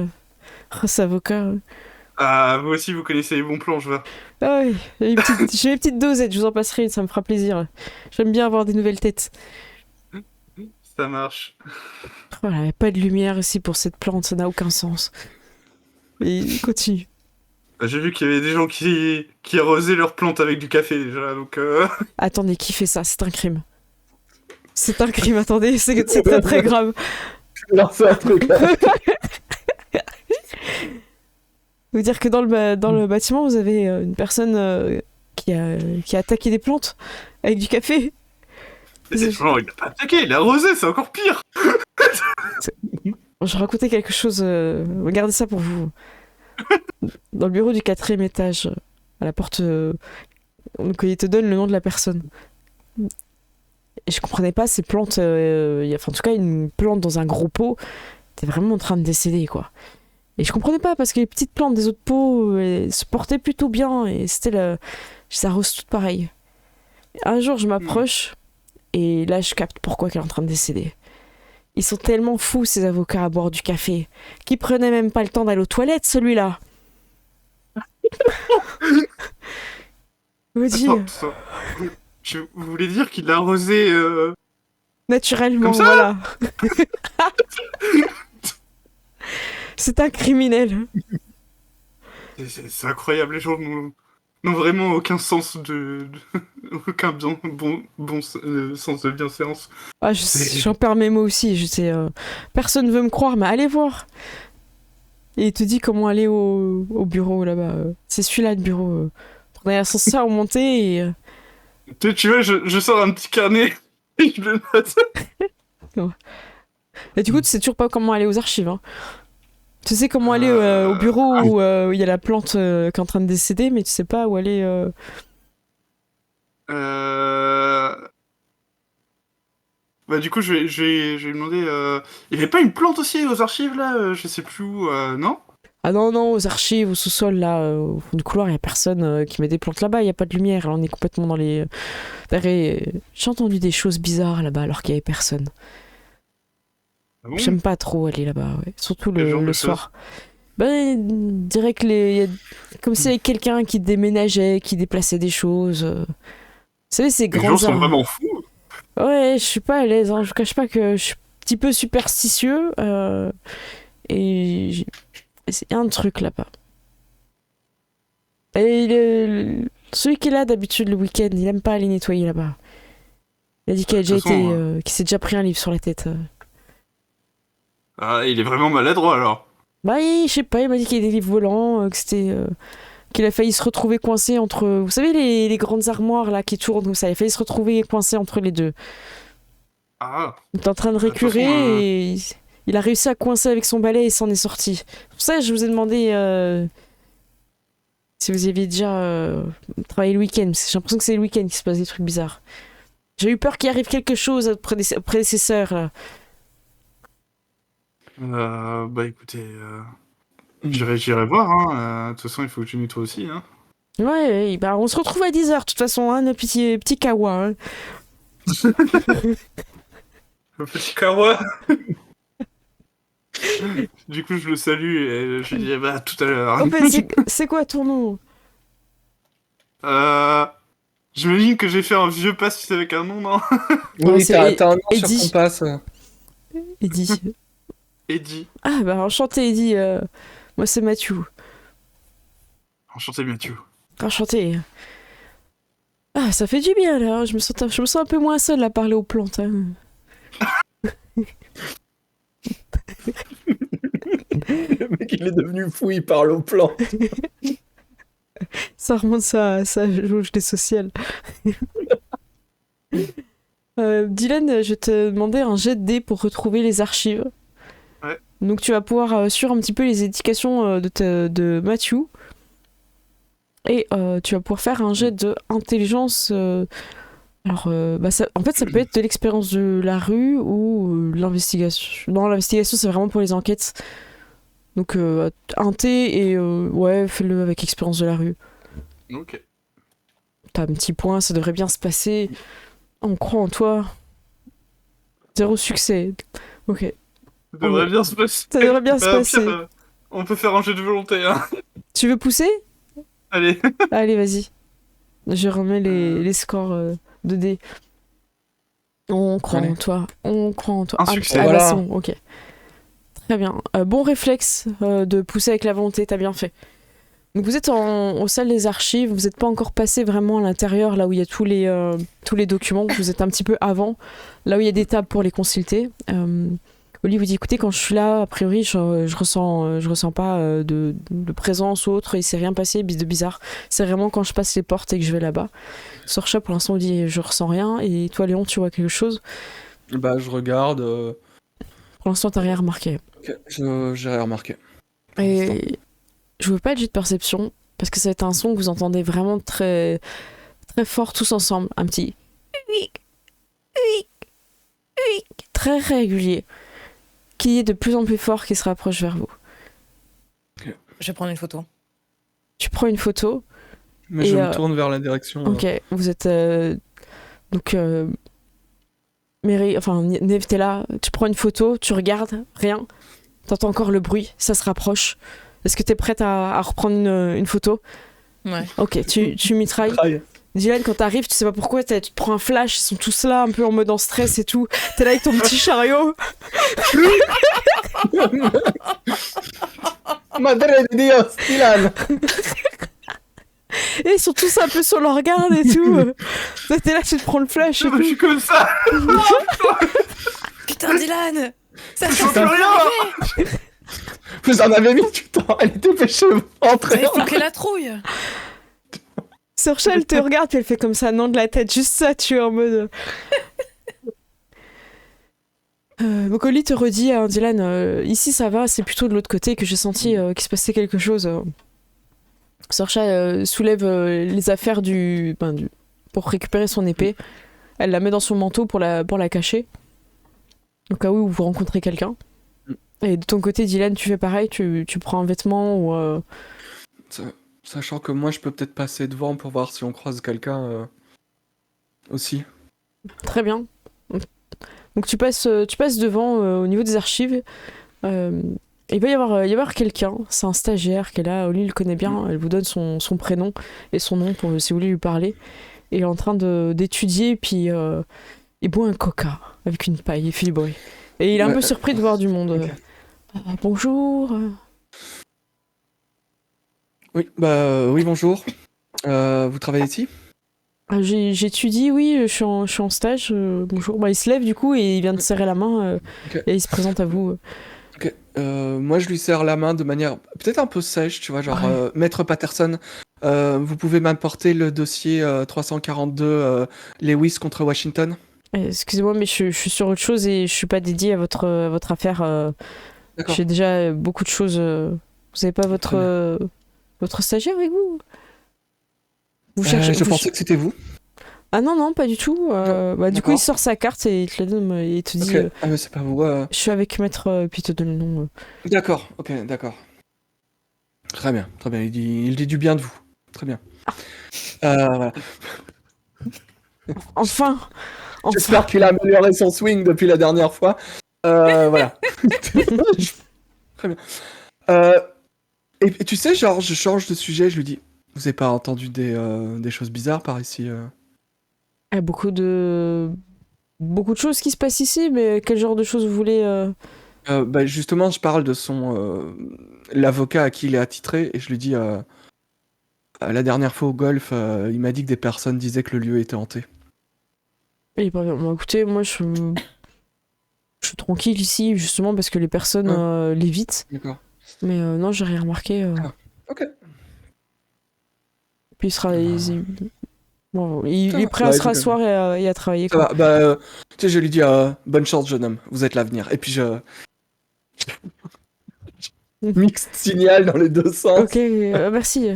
Oh, cet avocat.
vous aussi, vous connaissez les bons plans, je vois.
Ah oui, j'ai une petite dosette, je vous en passerai une, ça me fera plaisir. J'aime bien avoir des nouvelles têtes.
Ça marche.
Oh, il n'y a pas de lumière ici pour cette plante, ça n'a aucun sens. Et continue.
J'ai vu qu'il y avait des gens qui arrosaient leurs plantes avec du café déjà, donc.
Attendez, qui fait ça? C'est un crime. C'est un crime, attendez, c'est très très grave.
Non, c'est un truc là.
Vous dire que dans le bâtiment, vous avez une personne qui a attaqué des plantes avec du café.
Non, il n'a pas attaqué, il a arrosé, c'est encore pire.
Je racontais quelque chose, regardez ça pour vous. Dans le bureau du 4e étage, à la porte, donc il te donne le nom de la personne. Et je comprenais pas ces plantes, en tout cas une plante dans un gros pot, était vraiment en train de décéder quoi. Et je comprenais pas parce que les petites plantes des autres pots elles se portaient plutôt bien et je les arrose toutes pareilles. Un jour je m'approche et là je capte pourquoi qu'elle est en train de décéder. Ils sont tellement fous ces avocats à boire du café qu'ils prenaient même pas le temps d'aller aux toilettes celui-là. Vous dis
Attends. Vous voulez dire qu'il a arrosé
naturellement
comme ça
voilà. C'est un criminel.
C'est incroyable, les gens n'ont vraiment aucun sens aucun bon sens de bienséance.
Ah, j'en perds mes mots aussi. Personne veut me croire, mais allez voir. Et il te dit comment aller au bureau là-bas. C'est celui-là le bureau. Prenez l'ascenseur, on montait et.
Tu vois, je sors un petit carnet et je le note.
Et du coup, tu sais toujours pas comment aller aux archives. Hein. Tu sais comment aller au bureau où il y a la plante qui est en train de décéder, mais tu sais pas où aller.
Bah du coup, je vais lui demander... Il y avait pas une plante aussi aux archives, là je sais plus où, non?
Ah non, aux archives, au sous-sol, là, au fond du couloir, il y a personne qui met des plantes là-bas, il y a pas de lumière, là, on est complètement dans les... J'ai entendu des choses bizarres là-bas alors qu'il y avait personne.
Ah bon?
J'aime pas trop aller là-bas, ouais. Surtout
Quel genre
le
de
soir. Ben, je dirais que comme s'il y avait quelqu'un qui déménageait, qui déplaçait des choses. Vous savez, ces
Les
grands
gens sont
arbres.
vraiment fous.
Ouais, je suis pas à l'aise, hein. Je vous cache pas que je suis un petit peu superstitieux. Et c'est un truc là-bas. Et celui qui est là d'habitude le week-end, il aime pas aller nettoyer là-bas. Il a dit qu'il a
De toute façon,
qu'il s'est déjà pris un livre sur la tête.
Ah, il est vraiment maladroit, alors.
Bah, je sais pas, il m'a dit qu'il y avait des livres volants, que c'était qu'il a failli se retrouver coincé entre... Vous savez, les grandes armoires là qui tournent comme ça, il a failli se retrouver coincé entre les deux.
Ah,
Il est en train de
toute façon,
récurer et il a réussi à coincer avec son balai et s'en est sorti. C'est pour ça que je vous ai demandé si vous aviez déjà travaillé le week-end, parce que j'ai l'impression que c'est le week-end qu'il se passe des trucs bizarres. J'ai eu peur qu'il arrive quelque chose à notre prédécesseur là.
bah écoutez, j'irai voir, hein. De toute façon, il faut que tu nettoies aussi, hein.
Ouais, bah on se retrouve à 10h de toute façon, hein, notre petit kawa. Hein.
Le petit kawa. Du coup, je le salue et je lui dis, bah, à tout à l'heure.
Oh, bah, c'est quoi ton nom?
J'imagine que j'ai fait un vieux pass avec un nom, non?
Oui,
c'est
t'as un nom sur
Eddie.
ton passe.
Eddie.
Eddie.
Ah bah enchanté Eddie, moi c'est Mathieu.
Enchanté, Mathieu.
Enchanté. Ah ça fait du bien là, je me sens un peu moins seule à parler aux plantes. Hein.
Le mec, il est devenu fou, il parle au plan.
Ça remonte ça jauge des sociales. Dylan, je vais te demander un jet de dés pour retrouver les archives.
Ouais.
Donc tu vas pouvoir suivre un petit peu les indications de Mathieu. Et tu vas pouvoir faire un jet de intelligence. En fait, ça peut être de l'expérience de la rue ou l'investigation. Non, l'investigation, c'est vraiment pour les enquêtes. Donc, un T et ouais, fais-le avec expérience de la rue.
Ok.
T'as un petit point, ça devrait bien se passer. On croit en toi. 0 succès. Ok.
Ça devrait bien se passer.
Ça devrait bien se
Au
passer.
pire, on peut faire un jet de volonté, hein.
Tu veux pousser?
Allez.
Allez, vas-y. Je remets les scores de dés. On croit
Allez.
en toi. On croit en toi.
Un succès.
Ah,
Voilà.
bah, c'est bon, ok. Très bien. Bon réflexe de pousser avec la volonté, t'as bien fait. Donc vous êtes aux salles des archives, vous n'êtes pas encore passé vraiment à l'intérieur, là où il y a tous les documents, vous êtes un petit peu avant, là où il y a des tables pour les consulter. Oli vous dit, écoutez, quand je suis là, a priori, je ressens pas de présence ou autre, il s'est rien passé de bizarre. C'est vraiment quand je passe les portes et que je vais là-bas. Sorcha, pour l'instant, vous dit, je ressens rien, et toi, Léon, tu vois quelque chose?
Bah, je regarde.
Pour l'instant, t'as rien remarqué.
Ok, j'ai rien remarqué.
Et je veux pas être jet de perception parce que ça va être un son que vous entendez vraiment très très fort tous ensemble, un petit huic, huic, huic, très régulier qui est de plus en plus fort, qui se rapproche vers vous.
Je vais prendre une photo.
Tu prends une photo.
Mais
Et,
je me tourne vers la direction.
Ok, vous êtes donc Neve, t'es là, tu prends une photo, tu regardes, rien, t'entends encore le bruit, ça se rapproche. Est-ce que t'es prête à reprendre une photo?
Ouais.
Ok, tu mitrailles.
Traille.
Dylan, quand t'arrives, tu sais pas pourquoi, tu te prends un flash, ils sont tous là, un peu en mode en stress et tout. T'es là avec ton petit chariot.
Madre de Dios, Dylan.
Et ils sont tous un peu sur leur garde et tout. T'es là, tu te prends le flash et
Je
tout.
suis comme ça.
Putain, Dylan! Ça
Je peux rien.
Vous en avez mis du temps, elle était pêchée
Vous
entrer.
avez flanqué la trouille!
Sorcha, elle te regarde, puis elle fait comme ça, non de la tête, juste ça, tu es en mode. Donc Oli te redit, hein, Dylan, ici ça va, c'est plutôt de l'autre côté que j'ai senti qu'il se passait quelque chose. Sorcha soulève les affaires pour récupérer son épée. Elle la met dans son manteau pour la cacher. Au cas où vous rencontrez quelqu'un. Et de ton côté, Dylan, tu fais pareil, tu prends un vêtement ou...
Sachant que moi, je peux peut-être passer devant pour voir si on croise quelqu'un aussi.
Très bien. Donc tu passes devant au niveau des archives. Il va y avoir quelqu'un, c'est un stagiaire qui est là, Oli le connaît bien, elle vous donne son prénom et son nom pour si vous voulez lui parler. Et il est en train d'étudier, puis il boit un coca avec une paille, il fait du bruit. Et il est un peu surpris de voir du monde.
Ok.
Bonjour.
Oui, oui, bonjour. Vous travaillez ici?
J'étudie, oui, je suis en stage. Bonjour. Il se lève du coup et il vient de serrer la main
Ok.
et il se présente à vous.
Ok. moi, je lui serre la main de manière peut-être un peu sèche, tu vois, genre,
Ouais.
Maître Patterson, vous pouvez m'apporter le dossier 342 Lewis contre Washington?
Excusez-moi, mais je suis sur autre chose et je suis pas dédiée à votre affaire.
D'accord,
J'ai déjà beaucoup de choses. Vous avez pas
très bien.
votre stagiaire avec vous? Vous cherchez.
Je pensais que c'était vous.
Ah non, non, pas du tout.
Non,
Bah, du coup, il
d'accord.
sort sa carte et il te la donne et il te dit
Ok, ah mais c'est pas vous.
je suis avec maître, puis il te donne le nom.
D'accord, ok, d'accord. Très bien, très bien. Il dit du bien de vous. Très bien. Voilà.
Enfin! Enfin!
J'espère qu'il a amélioré son swing depuis la dernière fois. Voilà. Très bien. Euh, et tu sais, genre, je change de sujet, je lui dis, vous avez pas entendu des choses bizarres par ici
Il y a beaucoup de choses qui se passent ici, mais quel genre de choses vous voulez
Bah, justement, je parle de l'avocat à qui il est attitré, et je lui dis, la dernière fois au golf, il m'a dit que des personnes disaient que le lieu était hanté.
Il est pas bien. Bon, écoutez, moi je suis tranquille ici, justement, parce que les personnes
Ouais.
l'évitent.
D'accord.
Mais non, j'ai rien remarqué.
Ah, ok.
Puis il sera. Bon, il
Ça
est
va.
prêt à
Bah,
se
écoute,
rasseoir et à travailler,
ça
quoi.
va. Bah, tu sais, je lui dis, bonne chance, jeune homme, vous êtes l'avenir. Et puis je mixte signal dans les deux sens.
Ok, merci.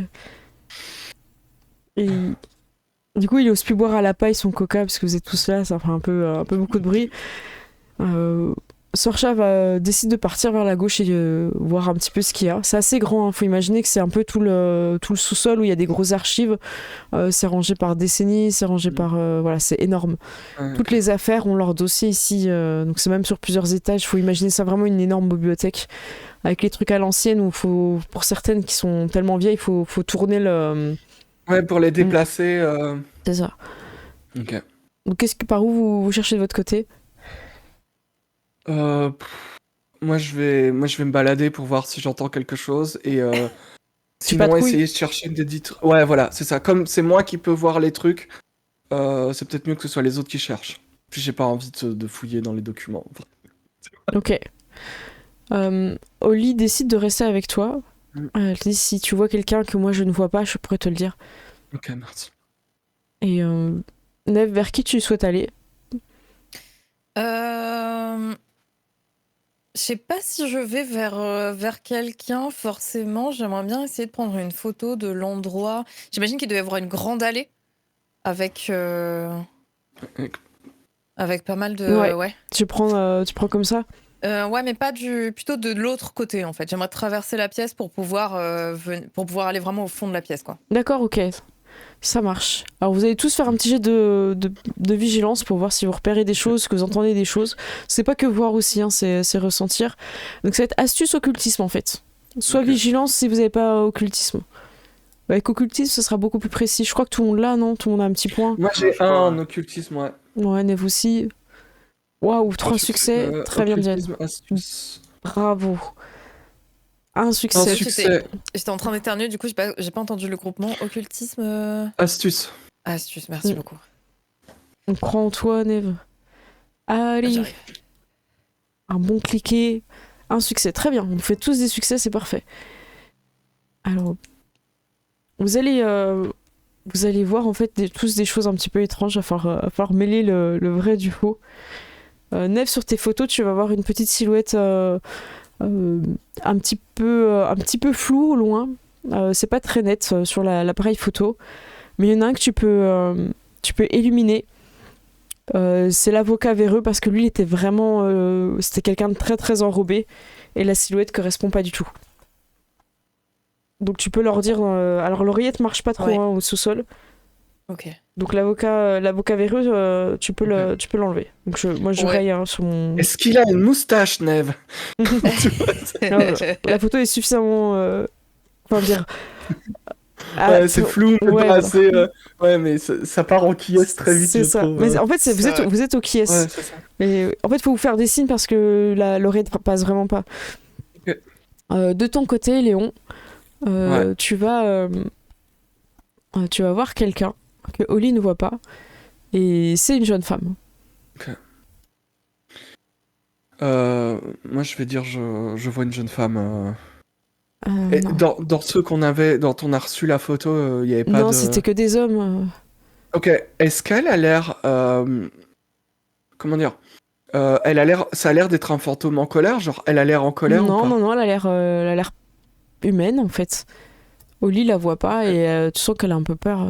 Et du coup, il ose plus boire à la paille son coca parce que vous êtes tous là, ça fait un peu beaucoup de bruit. Sorcha décide de partir vers la gauche et voir un petit peu ce qu'il y a. C'est assez grand, hein. Faut imaginer que c'est un peu tout le sous-sol où il y a des grosses archives. C'est rangé par décennies, c'est rangé par... voilà, c'est énorme.
Ouais,
Toutes
ok.
les affaires ont leur dossier ici, donc c'est même sur plusieurs étages. Faut imaginer ça vraiment une énorme bibliothèque avec les trucs à l'ancienne où pour certaines qui sont tellement vieilles, faut tourner le...
Ouais, pour les déplacer.
C'est ça.
Ok.
Donc par où vous cherchez de votre côté?
Moi, je vais me balader pour voir si j'entends quelque chose et
Tu
sinon
patrouilles?
essayer de chercher des trucs. Ouais, voilà, c'est ça. Comme c'est moi qui peux voir les trucs, c'est peut-être mieux que ce soit les autres qui cherchent. Puis j'ai pas envie de fouiller dans les documents.
Ok. Oli décide de rester avec toi.
Mm.
Elle dit si tu vois quelqu'un que moi je ne vois pas, je pourrais te le dire.
Ok, merci.
Et Neve, vers qui tu souhaites aller?
Je sais pas si je vais vers quelqu'un forcément. J'aimerais bien essayer de prendre une photo de l'endroit. J'imagine qu'il doit y avoir une grande allée avec, avec pas mal de...
Ouais.
Ouais.
Tu prends comme ça?
Ouais, mais pas plutôt de l'autre côté en fait. J'aimerais traverser la pièce pour pouvoir aller vraiment au fond de la pièce, quoi.
D'accord, ok. Ça marche. Alors vous allez tous faire un petit jet de vigilance pour voir si vous repérez des choses, que vous entendez des choses. C'est pas que voir aussi, hein, c'est ressentir. Donc ça va être astuce occultisme en fait. Soit
Ok.
vigilance si vous n'avez pas occultisme. Avec occultisme, ce sera beaucoup plus précis. Je crois que tout le monde l'a, non? Tout le monde a un petit point.
Moi j'ai
Je
un
crois,
en
ouais.
occultisme, ouais.
Ouais, Neve aussi. Waouh, 3 succès. Très bien, Diane.
Occultisme, astuce.
Bravo. Un
Un
succès.
succès,
J'étais en train d'éternuer, du coup j'ai pas entendu le groupement. Occultisme.
astuce.
Astuce, merci
Mm.
beaucoup.
On croit en toi, Neve.
Ah,
Allez,
j'y arrive.
un bon cliquet. Un succès. Très bien. On fait tous des succès, c'est parfait. Alors, vous allez voir en fait tous des choses un petit peu étranges. Il va falloir mêler le vrai du faux. Neve, sur tes photos, tu vas voir une petite silhouette un petit peu floue au loin. C'est pas très net sur l'appareil photo. Mais il y en a un que tu peux illuminer. C'est l'avocat véreux parce que lui, il était vraiment... c'était quelqu'un de très très enrobé. Et la silhouette correspond pas du tout. Donc tu peux leur dire... alors l'oreillette marche pas trop
Ouais.
hein, au sous-sol.
Ok.
Donc l'avocat véreux, tu peux l'enlever. Donc moi je
Ouais.
raye hein, sur mon...
Est-ce qu'il a une moustache, Neve?
Non, la photo est suffisamment... Enfin dire...
Ouais, c'est flou, mais
ouais,
pas
voilà.
assez. Ouais, mais ça part en quies très vite,
C'est
je
ça.
trouve.
Mais en fait, vous êtes au qui est.
Ouais, c'est ça.
Mais en fait, il faut vous faire des signes parce que l'oreille ne passe vraiment pas.
Ok.
De ton côté, Léon,
Ouais.
tu vas voir quelqu'un que Oli ne voit pas. Et c'est une jeune femme.
Moi, je vais dire, je vois une jeune femme. Et
Non.
dans ceux qu'on avait, dont on a reçu la photo, il n'y avait pas
Non,
de.
c'était que des hommes.
Ok, est-ce qu'elle a l'air. Comment dire? Elle a l'air. Ça a l'air d'être un fantôme en colère, genre, elle a l'air en colère ou
Non,
pas?
non, non, elle a l'air humaine en fait. Oli la voit pas et tu sens qu'elle a un peu peur.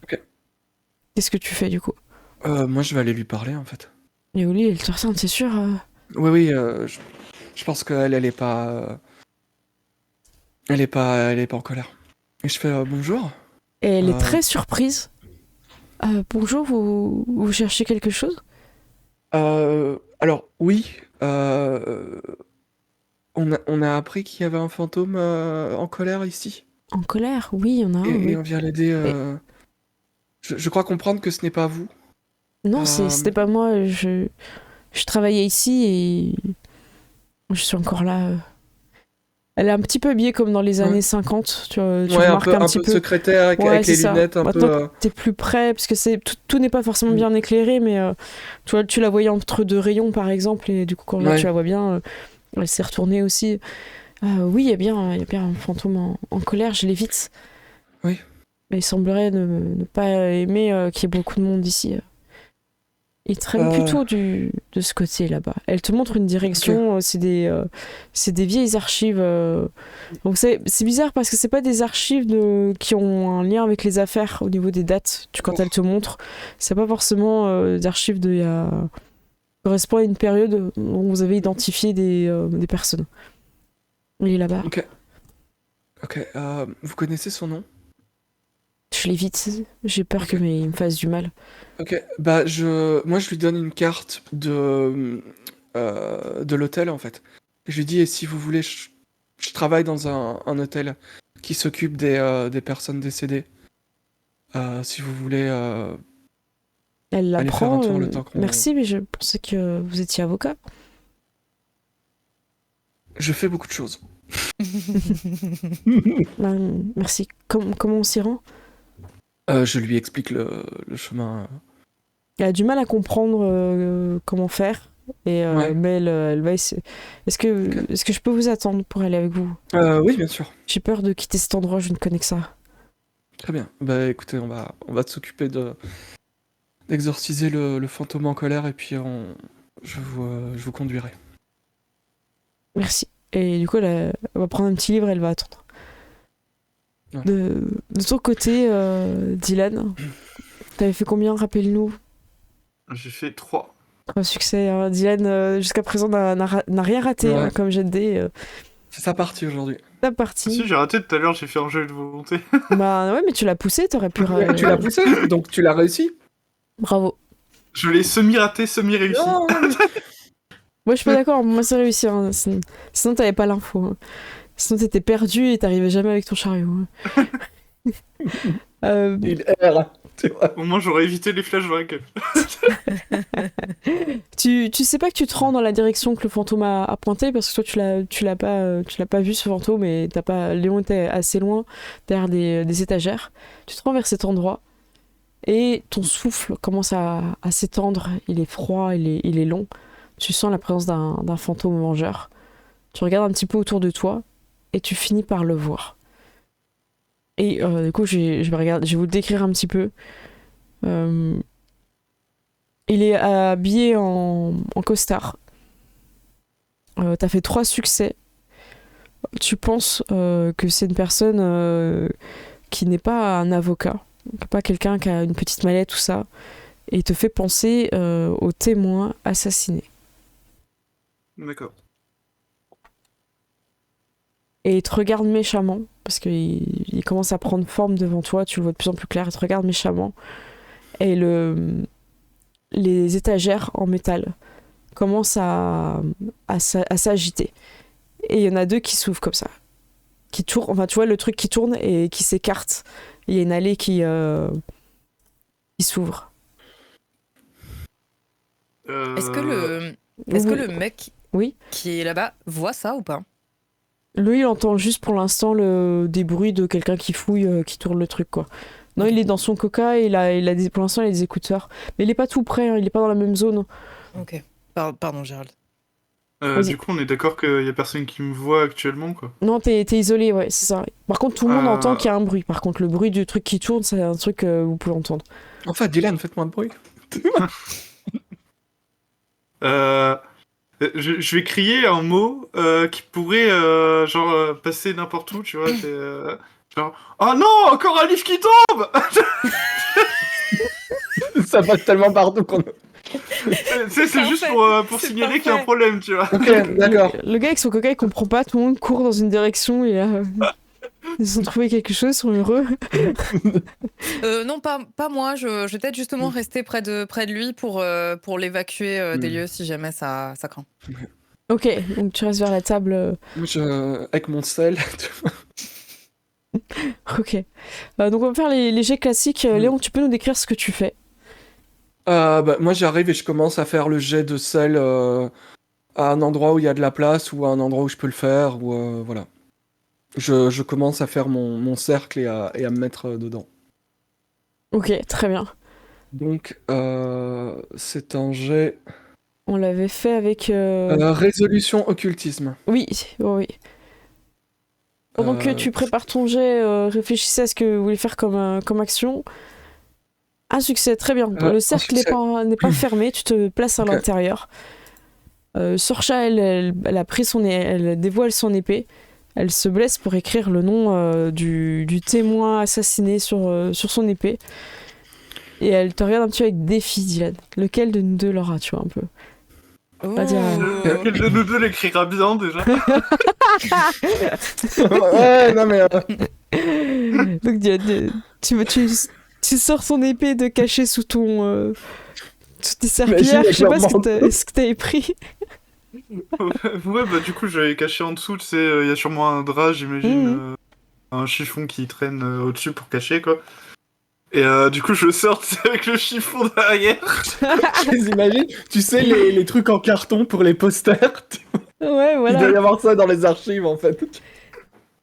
Ok.
Qu'est-ce que tu fais du coup?
Moi, je vais aller lui parler, en fait.
Et Oli, elle te ressemble, c'est sûr.
Oui, oui, je pense qu'elle, elle est pas. Elle est pas en colère. Et je fais bonjour.
Et elle est
Euh,
très surprise. Bonjour, vous cherchez quelque chose?
alors, oui, on a appris qu'il y avait un fantôme en colère ici.
En colère? Oui, il y en a un,
Et
oui.
on vient l'aider.
Et-
Je crois comprendre que ce n'est pas vous.
Non,
Euh,
c'était pas moi. Je travaillais ici et je suis encore là. Elle est un petit peu habillée comme dans les
Ouais.
années 50. Tu
Ouais,
remarques un
un
petit
peu
peu.
secrétaire avec,
Ouais,
avec
c'est
les
ça.
lunettes un
Maintenant
peu.
que t'es plus près, parce que tout n'est pas forcément
Mm.
bien éclairé, mais tu vois, tu la voyais entre deux rayons par exemple, et du coup, quand là,
Ouais.
tu la vois bien, elle s'est retournée aussi. Oui, il y a bien un fantôme en colère, je l'évite.
Oui.
Mais il semblerait ne pas aimer qu'il y ait beaucoup de monde ici. Il traîne
Euh,
plutôt de ce côté là-bas. Elle te montre une direction, c'est des vieilles archives. Donc c'est bizarre parce que c'est pas des archives qui ont un lien avec les affaires au niveau des dates. Quand elle te montre, c'est pas forcément des archives correspond à une période où vous avez identifié des personnes. Il est là-bas.
Ok. Ok. Vous connaissez son nom?
Je l'évite. J'ai peur
Ok.
qu'il me fasse du mal.
Ok. Bah, moi, je lui donne une carte de l'hôtel, en fait. Je lui dis, et si vous voulez, je travaille dans un hôtel qui s'occupe des personnes décédées. Si vous voulez
Elle la
aller faire un
prend.
tour le temps qu'on...
Merci, mais je pensais que vous étiez avocat.
Je fais beaucoup de choses.
Merci. Comment on s'y rend?
Je lui explique le chemin.
Elle a du mal à comprendre comment faire.
Ouais.
Mais elle va essayer. Est-ce que je peux vous attendre pour aller avec vous?
Oui, bien sûr.
J'ai peur de quitter cet endroit, je ne connais que ça.
Très bien. Bah, écoutez, on va s'occuper d'exorciser le fantôme en colère et puis je vous conduirai.
Merci. Et du coup, elle va prendre un petit livre et elle va attendre.
Ouais.
De ton côté, Dylan, t'avais fait combien? Rappelle-nous.
J'ai fait 3.
3 succès, hein. Dylan, jusqu'à présent, n'a rien raté
Ouais.
hein, comme jet de dés.
C'est sa partie aujourd'hui.
Ta
Si,
partie.
j'ai raté tout à l'heure, j'ai fait un jeu de volonté.
Bah ouais, mais tu l'as poussé, t'aurais pu.
Tu l'as poussé, donc tu l'as réussi.
Bravo.
Je l'ai semi-raté, semi-réussi.
Non,
Moi, je suis pas d'accord. Moi, c'est réussi. Hein. Sinon, t'avais pas l'info. Hein. Sinon, t'étais perdu et t'arrivais jamais avec ton chariot. Hein.
il erre. Tu vois.
Au moins, j'aurais évité les flashs dans la gueule.
Tu sais pas que tu te rends dans la direction que le fantôme a pointé parce que toi, tu l'as pas vu ce fantôme et t'as pas. Léon était assez loin derrière des étagères. Tu te rends vers cet endroit et ton souffle commence à s'étendre. Il est froid, il est long. Tu sens la présence d'un fantôme vengeur. Tu regardes un petit peu autour de toi et tu finis par le voir. Et du coup, je vais vous le décrire un petit peu. Il est habillé en costard. T'as fait 3 succès. Tu penses que c'est une personne qui n'est pas un avocat, pas quelqu'un qui a une petite mallette, tout ça, et il te fait penser au témoin assassiné.
D'accord.
Et il te regarde méchamment, parce qu'il commence à prendre forme devant toi, tu le vois de plus en plus clair, il te regarde méchamment. Et les étagères en métal commencent à s'agiter. Et il y en a 2 qui s'ouvrent comme ça. Qui tournent, enfin tu vois le truc qui tourne et qui s'écarte. Il y a une allée qui s'ouvre.
Est-ce que
Oui.
le mec
Oui.
qui est là-bas voit ça ou pas?
Lui, il entend juste pour l'instant des bruits de quelqu'un qui fouille, qui tourne le truc, quoi. Non, il est dans son coca et pour l'instant, il a des écouteurs. Mais il est pas tout près, hein, il est pas dans la même zone.
Ok. Pardon, Gérald.
Vas-y.
Du coup, on est d'accord qu'il y a personne qui me voit actuellement, quoi.
Non, t'es isolé, ouais, c'est ça. Par contre, tout le monde entend
Euh,
qu'il y a un bruit. Par contre, le bruit du truc qui tourne, c'est un truc que vous pouvez entendre.
Enfin, Dylan, faites moins de bruit.
euh, je vais crier un mot qui pourrait, passer n'importe où, tu vois. Genre, oh non, encore un livre qui tombe!
Ça passe tellement partout qu'on...
C'est juste
Parfait,
pour
c'est
signaler qu'il y a un
parfait.
problème, tu vois.
Ok, d'accord.
Le gars avec son coca, il comprend pas, tout le monde court dans une direction et là, ils ont trouvé quelque chose, ils sont heureux.
Non, pas moi. Je vais peut-être justement rester près de lui pour l'évacuer des lieux si jamais ça craint.
Ok, donc tu restes vers la table.
Avec mon sel.
Ok. Donc on va faire les jets classiques. Léon, tu peux nous décrire ce que tu fais?
Moi, j'arrive et je commence à faire le jet de sel à un endroit où il y a de la place ou à un endroit où je peux le faire. Ou, voilà. Je commence à faire mon cercle et à me mettre dedans.
Ok, très bien.
Donc, c'est un jet
On l'avait fait avec...
résolution occultisme.
Oui, oui. Pendant que
Euh,
tu prépares ton jet, réfléchissez à ce que vous voulez faire comme action. Un succès, très bien.
Un
Le cercle
succès.
n'est pas fermé, tu te places à
Ok.
l'intérieur. Sorcha, elle a pris elle dévoile son épée. Elle se blesse pour écrire le nom du témoin assassiné sur son épée. Et elle te regarde un petit peu avec défi, Dylan. Lequel de nous deux l'aura, tu vois, un peu. Pas dire,
Lequel de nous deux l'écrira bien, déjà?
Ouais, non mais...
Donc, Dylan, tu sors ton épée de cacher sous tes serpillères.
Imagine,
Je sais pas
avec
ce que t'avais pris.
Ouais, bah du coup, j'avais caché en dessous, tu sais, il y a sûrement un drap, j'imagine, un chiffon qui traîne au-dessus pour cacher, quoi. Et du coup, je sors tu sais, avec le chiffon derrière.
Je les imagine, tu sais, les trucs en carton pour les posters.
Ouais,
Il
voilà.
doit y avoir ça dans les archives, en fait.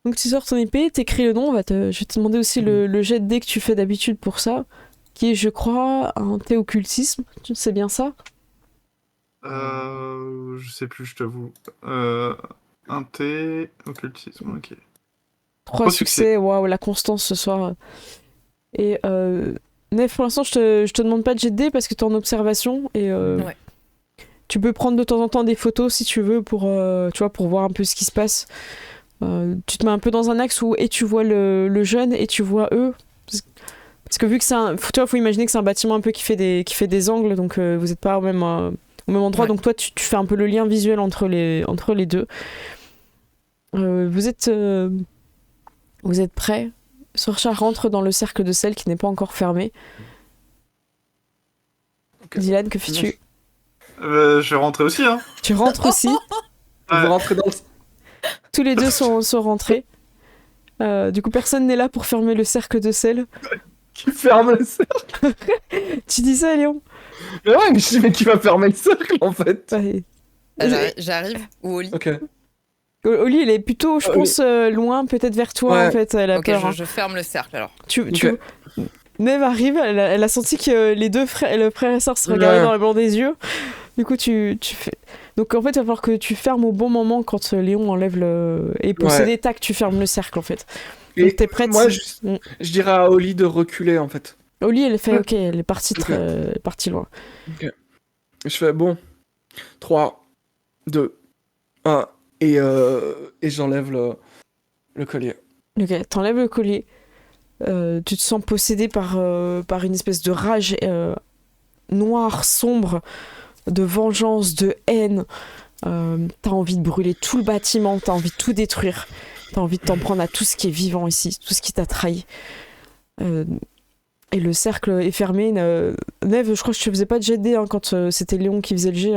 Donc tu sors ton épée, t'écris le nom, je vais te demander aussi le jet de dés que tu fais d'habitude pour ça, qui est, je crois, un occultisme. Tu sais bien ça?
Je sais plus, je t'avoue. Un T, occultisme, ok.
3
Trois
succès, waouh, la constance ce soir. Et Nef, pour l'instant, je te demande pas de jet de dés parce que t'es en observation et
Ouais.
tu peux prendre de temps en temps des photos si tu veux pour, tu vois, pour voir un peu ce qui se passe. Tu te mets un peu dans un axe où et tu vois le jeune et tu vois eux. Parce que vu que tu vois, faut imaginer que c'est un bâtiment un peu qui fait des angles, donc vous n'êtes pas au même endroit.
Ouais.
Donc toi, tu fais un peu le lien visuel entre les deux. Vous êtes prêts? Sorcha rentre dans le cercle de sel qui n'est pas encore fermé.
Ok.
Dylan, que fais-tu?
Je vais rentrer aussi, hein.
Tu rentres aussi.
Vous rentrez dans le...
Tous les deux sont rentrés. Du coup, personne n'est là pour fermer le cercle de sel.
Qui ferme le cercle.
Tu dis ça, Léon?
Mais ouais, mais je dis, mais qui va fermer le cercle, en fait.
Ouais.
J'arrive ou au lit.
Ok.
Oli, elle est plutôt, je
Oli.
pense, loin, peut-être vers toi,
Ouais.
en fait. Elle a
Ok,
peur. Hein.
je ferme le cercle alors.
Neve arrive, elle a senti que les deux frères et sœurs se regardaient
Ouais.
dans le blanc des yeux. Du coup, tu fais... Donc, en fait, il va falloir que tu fermes au bon moment quand Léon enlève le... Et possédé, tac, tu fermes le cercle, en fait.
Et
Donc, t'es prête?
moi,
Mm.
je dirais à Oli de reculer, en fait.
Oli, elle fait,
Ouais.
ok, elle est partie, elle est partie loin.
Je fais, bon, 3, 2, 1, et j'enlève le collier.
Ok, t'enlèves le collier. Tu te sens possédé par une espèce de rage noire, sombre, de vengeance, de haine. T'as envie de brûler tout le bâtiment, t'as envie de tout détruire. T'as envie de t'en prendre à tout ce qui est vivant ici, tout ce qui t'a trahi. Et le cercle est fermé. Neve, je crois que je te faisais pas de jet de dés hein, quand c'était Léon qui faisait le jet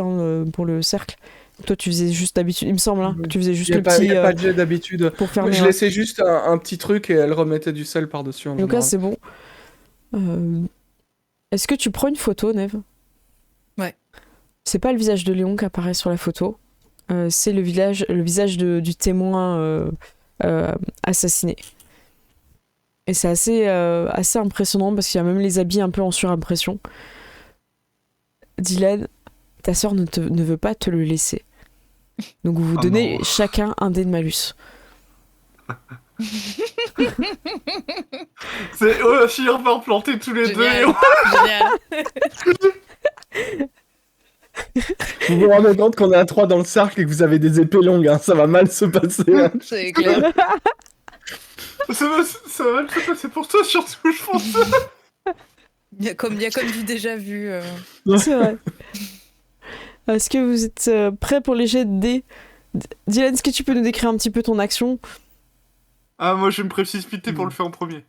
pour le cercle. Toi, tu faisais juste d'habitude, il me semble, hein, que tu faisais juste
Il
le
n'y a,
petit
pas de jet d'habitude.
pour fermer.
Je
hein.
laissais juste un petit truc et elle remettait du sel par-dessus. En
Donc là,
général.
c'est bon. Est-ce que tu prends une photo, Neve?
Ouais.
C'est pas le visage de Léon qui apparaît sur la photo. C'est le visage du témoin assassiné. Et c'est assez impressionnant parce qu'il y a même les habits un peu en surimpression. Dylan, ta sœur ne veut pas te le laisser. Donc vous
Oh
donnez
non.
chacun un dé de malus.
On va finir par planter tous les deux.
Génial. Génial.
Vous vous rendez compte qu'on est à 3 dans le cercle et que vous avez des épées longues, hein. Ça va mal se passer. Hein.
C'est clair.
Ça va mal se passer pour toi, surtout, je pense.
Il y a comme du déjà vu.
C'est vrai. Est-ce que vous êtes prêts pour les jets de dés? Dylan, est-ce que tu peux nous décrire un petit peu ton action?
Ah, moi, je vais me précipiter pour le faire en premier.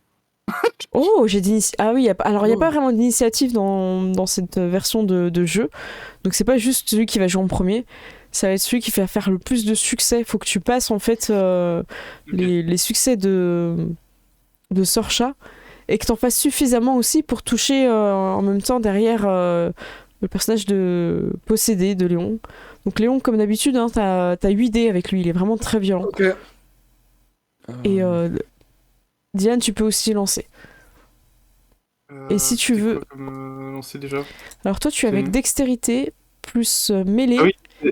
Oh, j'ai d'initiative. Ah oui, alors il n'y a
Oh.
pas vraiment d'initiative dans cette version de jeu. Donc c'est pas juste celui qui va jouer en premier. Ça va être celui qui va faire le plus de succès. Faut que tu passes en fait les succès de Sorcha et que t'en fasses suffisamment aussi pour toucher en même temps derrière le personnage de Possédé de Léon. Donc Léon, comme d'habitude, hein, t'as 8 dés avec lui. Il est vraiment très violent.
Ok.
Et Diane, tu peux aussi lancer. Et si tu
c'était
veux-
quoi comme lancer déjà.
Alors toi, tu es avec
Ok.
dextérité plus mêlée.
Ah oui.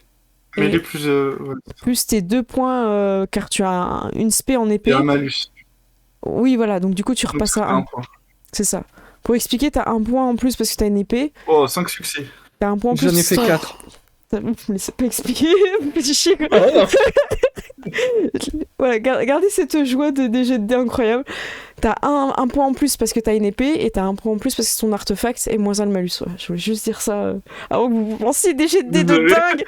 Mais
Et-
les plus. Ouais,
Plus tes 2 points car tu as une spé en
et
épée.
un malus.
Oui, voilà, donc du coup tu
Donc,
repasses
ça
à
fait
1.
un point.
C'est ça. Pour expliquer, t'as 1 point en plus parce que t'as une épée.
Oh, 5 succès.
T'as 1 point en plus.
J'en ai fait 4.
Vous me laissez pas expliquer, petit chien.
Ah,
Voilà, gardez cette joie des jets de dés incroyable. T'as un point en plus parce que t'as une épée et t'as 1 point en plus parce que c'est ton artefact et moins 1 de malus. Ouais, je voulais juste dire ça avant que vous pensiez des jets de dés de
Désolé.
dingue.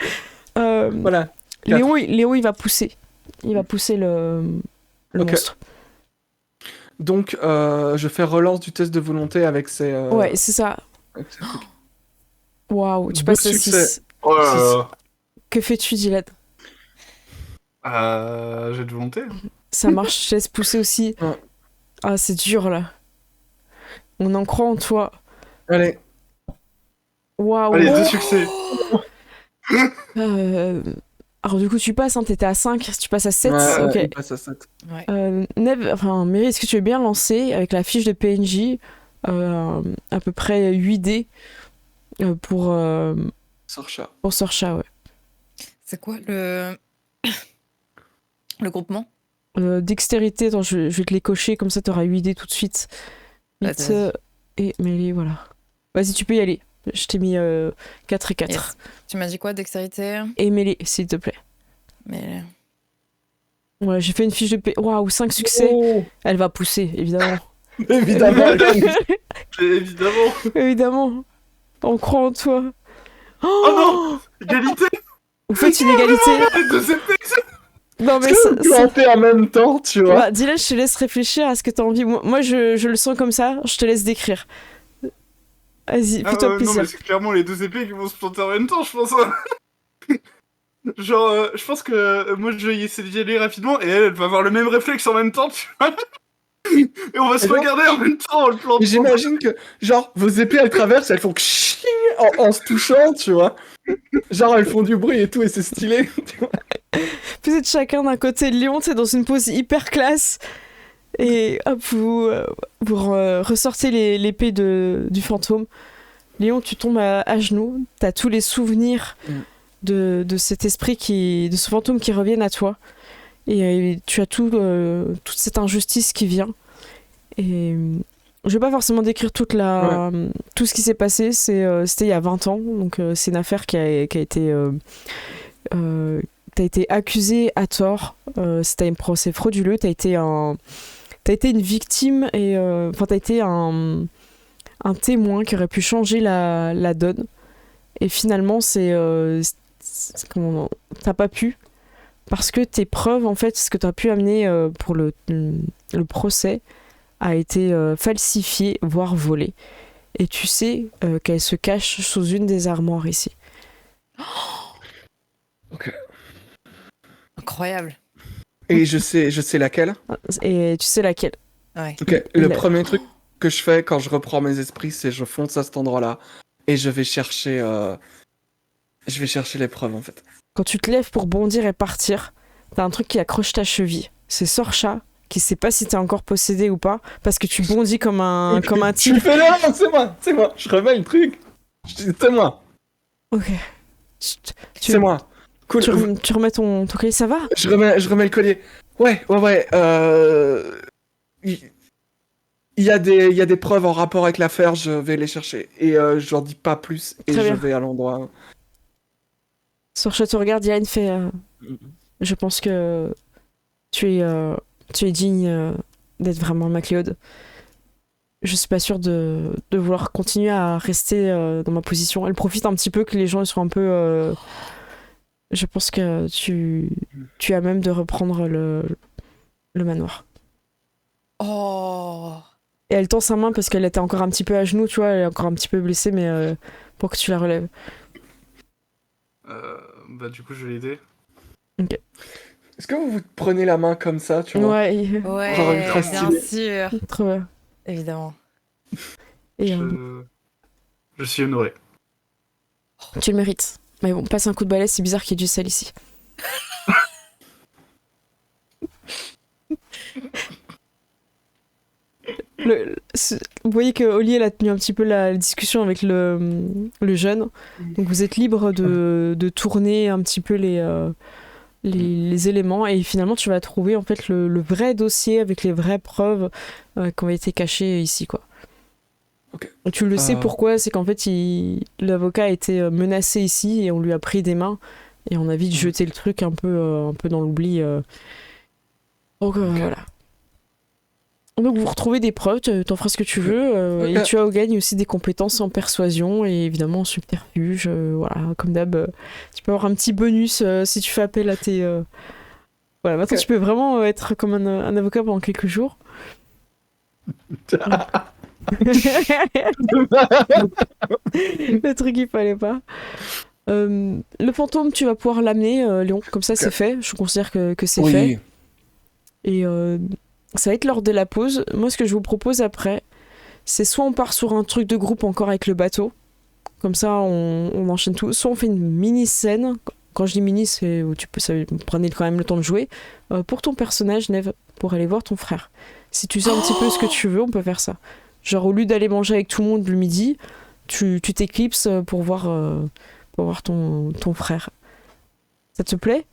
voilà. Quatre.
Léon, il va pousser. Il va pousser le
Ok.
monstre.
Donc, je fais relance du test de volonté avec ces.
Ouais, c'est ça.
avec ces trucs.
Waouh, tu
Beau
passes à
succès.
6.
Oh là là.
Que fais-tu, Dylan?
J'ai de volonté.
Ça marche, je laisse pousser aussi.
Ouais.
Ah, c'est dur là. On en croit en toi.
Allez.
Waouh.
Allez, 2 succès.
Alors du coup, tu passes, hein, t'étais à 5, tu passes à 7.
Ouais,
Ok.
il passe à 7.
Neve, enfin, Mary, est-ce que tu veux bien lancer avec la fiche de PNJ à peu près 8 dés pour
Sorcha.
Sorcha, ouais.
C'est quoi le groupement?
Dextérité, attends, je vais te les cocher, comme ça t'auras 8 dés tout de suite.
Vas-y.
8 et Mélie, voilà. Vas-y, tu peux y aller. Je t'ai mis 4 et 4.
Yes. Tu m'as dit quoi, dextérité?
Et Mélie, s'il te plaît.
Mais
Voilà, j'ai fait une fiche de paix. Waouh, 5 succès.
Oh,
Elle va pousser, évidemment.
évidemment.
Évidemment.
Évidemment. On croit en toi.
Oh non. Égalité.
Vous faites une égalité.
Les 2 épées.
Non, mais
Est-ce que
ça,
vous plantez en même temps, tu vois.
Bah, Dylan, je te laisse réfléchir à ce que t'as envie. Moi je le sens comme ça, je te laisse décrire. Vas-y, fais-toi
Non,
plaisir.
mais c'est clairement les 2 épées qui vont se planter en même temps, je pense. Hein. Genre, je pense que moi je vais essayer d'y aller rapidement et elle va avoir le même réflexe en même temps, tu vois. Et on va se
Et donc-
regarder en même temps en le plantant.
Et j'imagine que, genre, vos épées, elles traversent, elles font kshing en se touchant, tu vois. Genre, elles font du bruit et tout, et c'est stylé. tu vois.
Vous êtes chacun d'un côté de Lyon, c'est dans une pose hyper classe. Et hop, vous ressortez l'épée du fantôme. Léon, tu tombes à genoux. T'as tous les souvenirs de cet esprit de ce fantôme qui reviennent à toi. Et tu as toute cette injustice qui vient. Et je vais pas forcément décrire tout ce qui s'est passé. C'était il y a 20 ans. Donc c'est une affaire qui a été... t'as été accusé à tort. C'était un procès frauduleux. T'as été une victime et t'as été un témoin qui aurait pu changer la donne. Et finalement, t'as pas pu parce que tes preuves, en fait, ce que t'as pu amener pour le procès a été falsifié, voire volé. Et tu sais qu'elle se cache sous une des armoires ici.
Ok.
incroyable.
Et je sais laquelle.
Et tu sais laquelle.
Ouais.
Ok, le
La-
premier truc que je fais quand je reprends mes esprits, c'est je fonce à cet endroit-là et je vais chercher les preuves, en fait.
Quand tu te lèves pour bondir et partir, t'as un truc qui accroche ta cheville. C'est Sorcha qui sait pas si t'es encore possédé ou pas parce que tu bondis comme un
Je
type.
fais non, c'est moi. Je remets le truc. C'est moi.
Ok. Tu-
C'est moi. Cool.
Tu remets ton collier, ça va?
Je remets le collier. Ouais. Il y a des preuves en rapport avec l'affaire, je vais les chercher. Et j'en dis pas plus, et
Très
je
bien.
vais à l'endroit.
Sorcha te regarde, Yann fait je pense que tu es digne d'être vraiment MacLeod. Je suis pas sûre de vouloir continuer à rester dans ma position. Elle profite un petit peu que les gens ils soient un peu. Je pense que tu es à même de reprendre le manoir.
Oh.
Et elle tend sa main parce qu'elle était encore un petit peu à genoux, tu vois, elle est encore un petit peu blessée, mais pour que tu la relèves.
Bah du coup je vais l'aider.
Est-ce que vous prenez la main comme ça, tu vois?
Ouais,
Ouais,
Genre ultra
bien
stylé.
sûr.
trop bien.
Évidemment.
Et
Je suis honoré.
tu le mérites. Mais bon, passe un coup de balai, c'est bizarre qu'il y ait du sel ici. Vous voyez que Oli elle a tenu un petit peu la discussion avec le jeune. Donc vous êtes libre de tourner un petit peu les éléments et finalement tu vas trouver en fait le vrai dossier avec les vraies preuves qui ont été cachées ici quoi.
Ok.
Tu le sais pourquoi, c'est qu'en fait l'avocat a été menacé ici et on lui a pris des mains et on a vite jeté le truc un peu dans l'oubli. Donc voilà. Donc vous retrouvez des preuves, t'en feras ce que tu veux, et tu as gagné aussi des compétences en persuasion et évidemment en subterfuge, voilà, comme d'hab, tu peux avoir un petit bonus si tu fais appel à tes... Voilà, maintenant tu peux vraiment être comme un avocat pendant quelques jours. Le truc il fallait pas. Le fantôme, tu vas pouvoir l'amener, Léon, comme ça c'est fait, je considère que c'est fait. Et ça va être l'heure de la pause. Moi, ce que je vous propose après, c'est soit on part sur un truc de groupe encore avec le bateau, comme ça on enchaîne tout, soit on fait une mini-scène. Quand je dis mini, c'est où vous prenez quand même le temps de jouer, pour ton personnage, Neve, pour aller voir ton frère. Si tu sais un petit peu ce que tu veux, on peut faire ça. Genre, au lieu d'aller manger avec tout le monde le midi, tu t'éclipses pour voir ton frère. Ça te plaît ?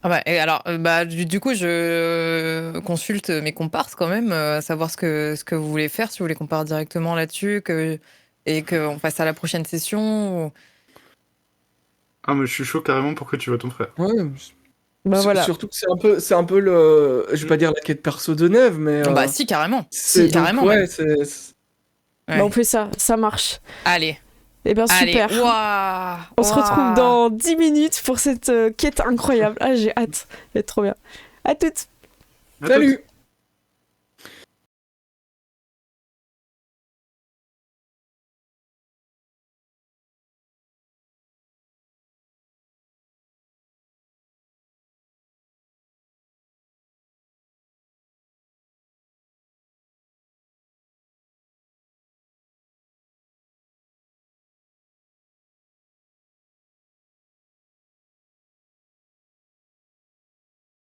Ah bah, et alors, du coup, je consulte mes comparses quand même, savoir ce que vous voulez faire, si vous voulez qu'on parte directement là-dessus, et qu'on passe à la prochaine session.
Ah mais je suis chaud carrément pour que tu vois ton frère.
Ouais.
Bah voilà.
Surtout que c'est un peu le, je vais pas dire la quête perso de Neve, mais
Bah si, carrément.
c'est
Si, carrément.
ouais,
même.
Ouais.
Bah on fait ça marche.
Allez.
Eh bien super.
Waouh.
On se retrouve dans 10 minutes pour cette quête incroyable. Ah j'ai hâte, ça va être trop bien. À toutes.
À
Salut.
toutes.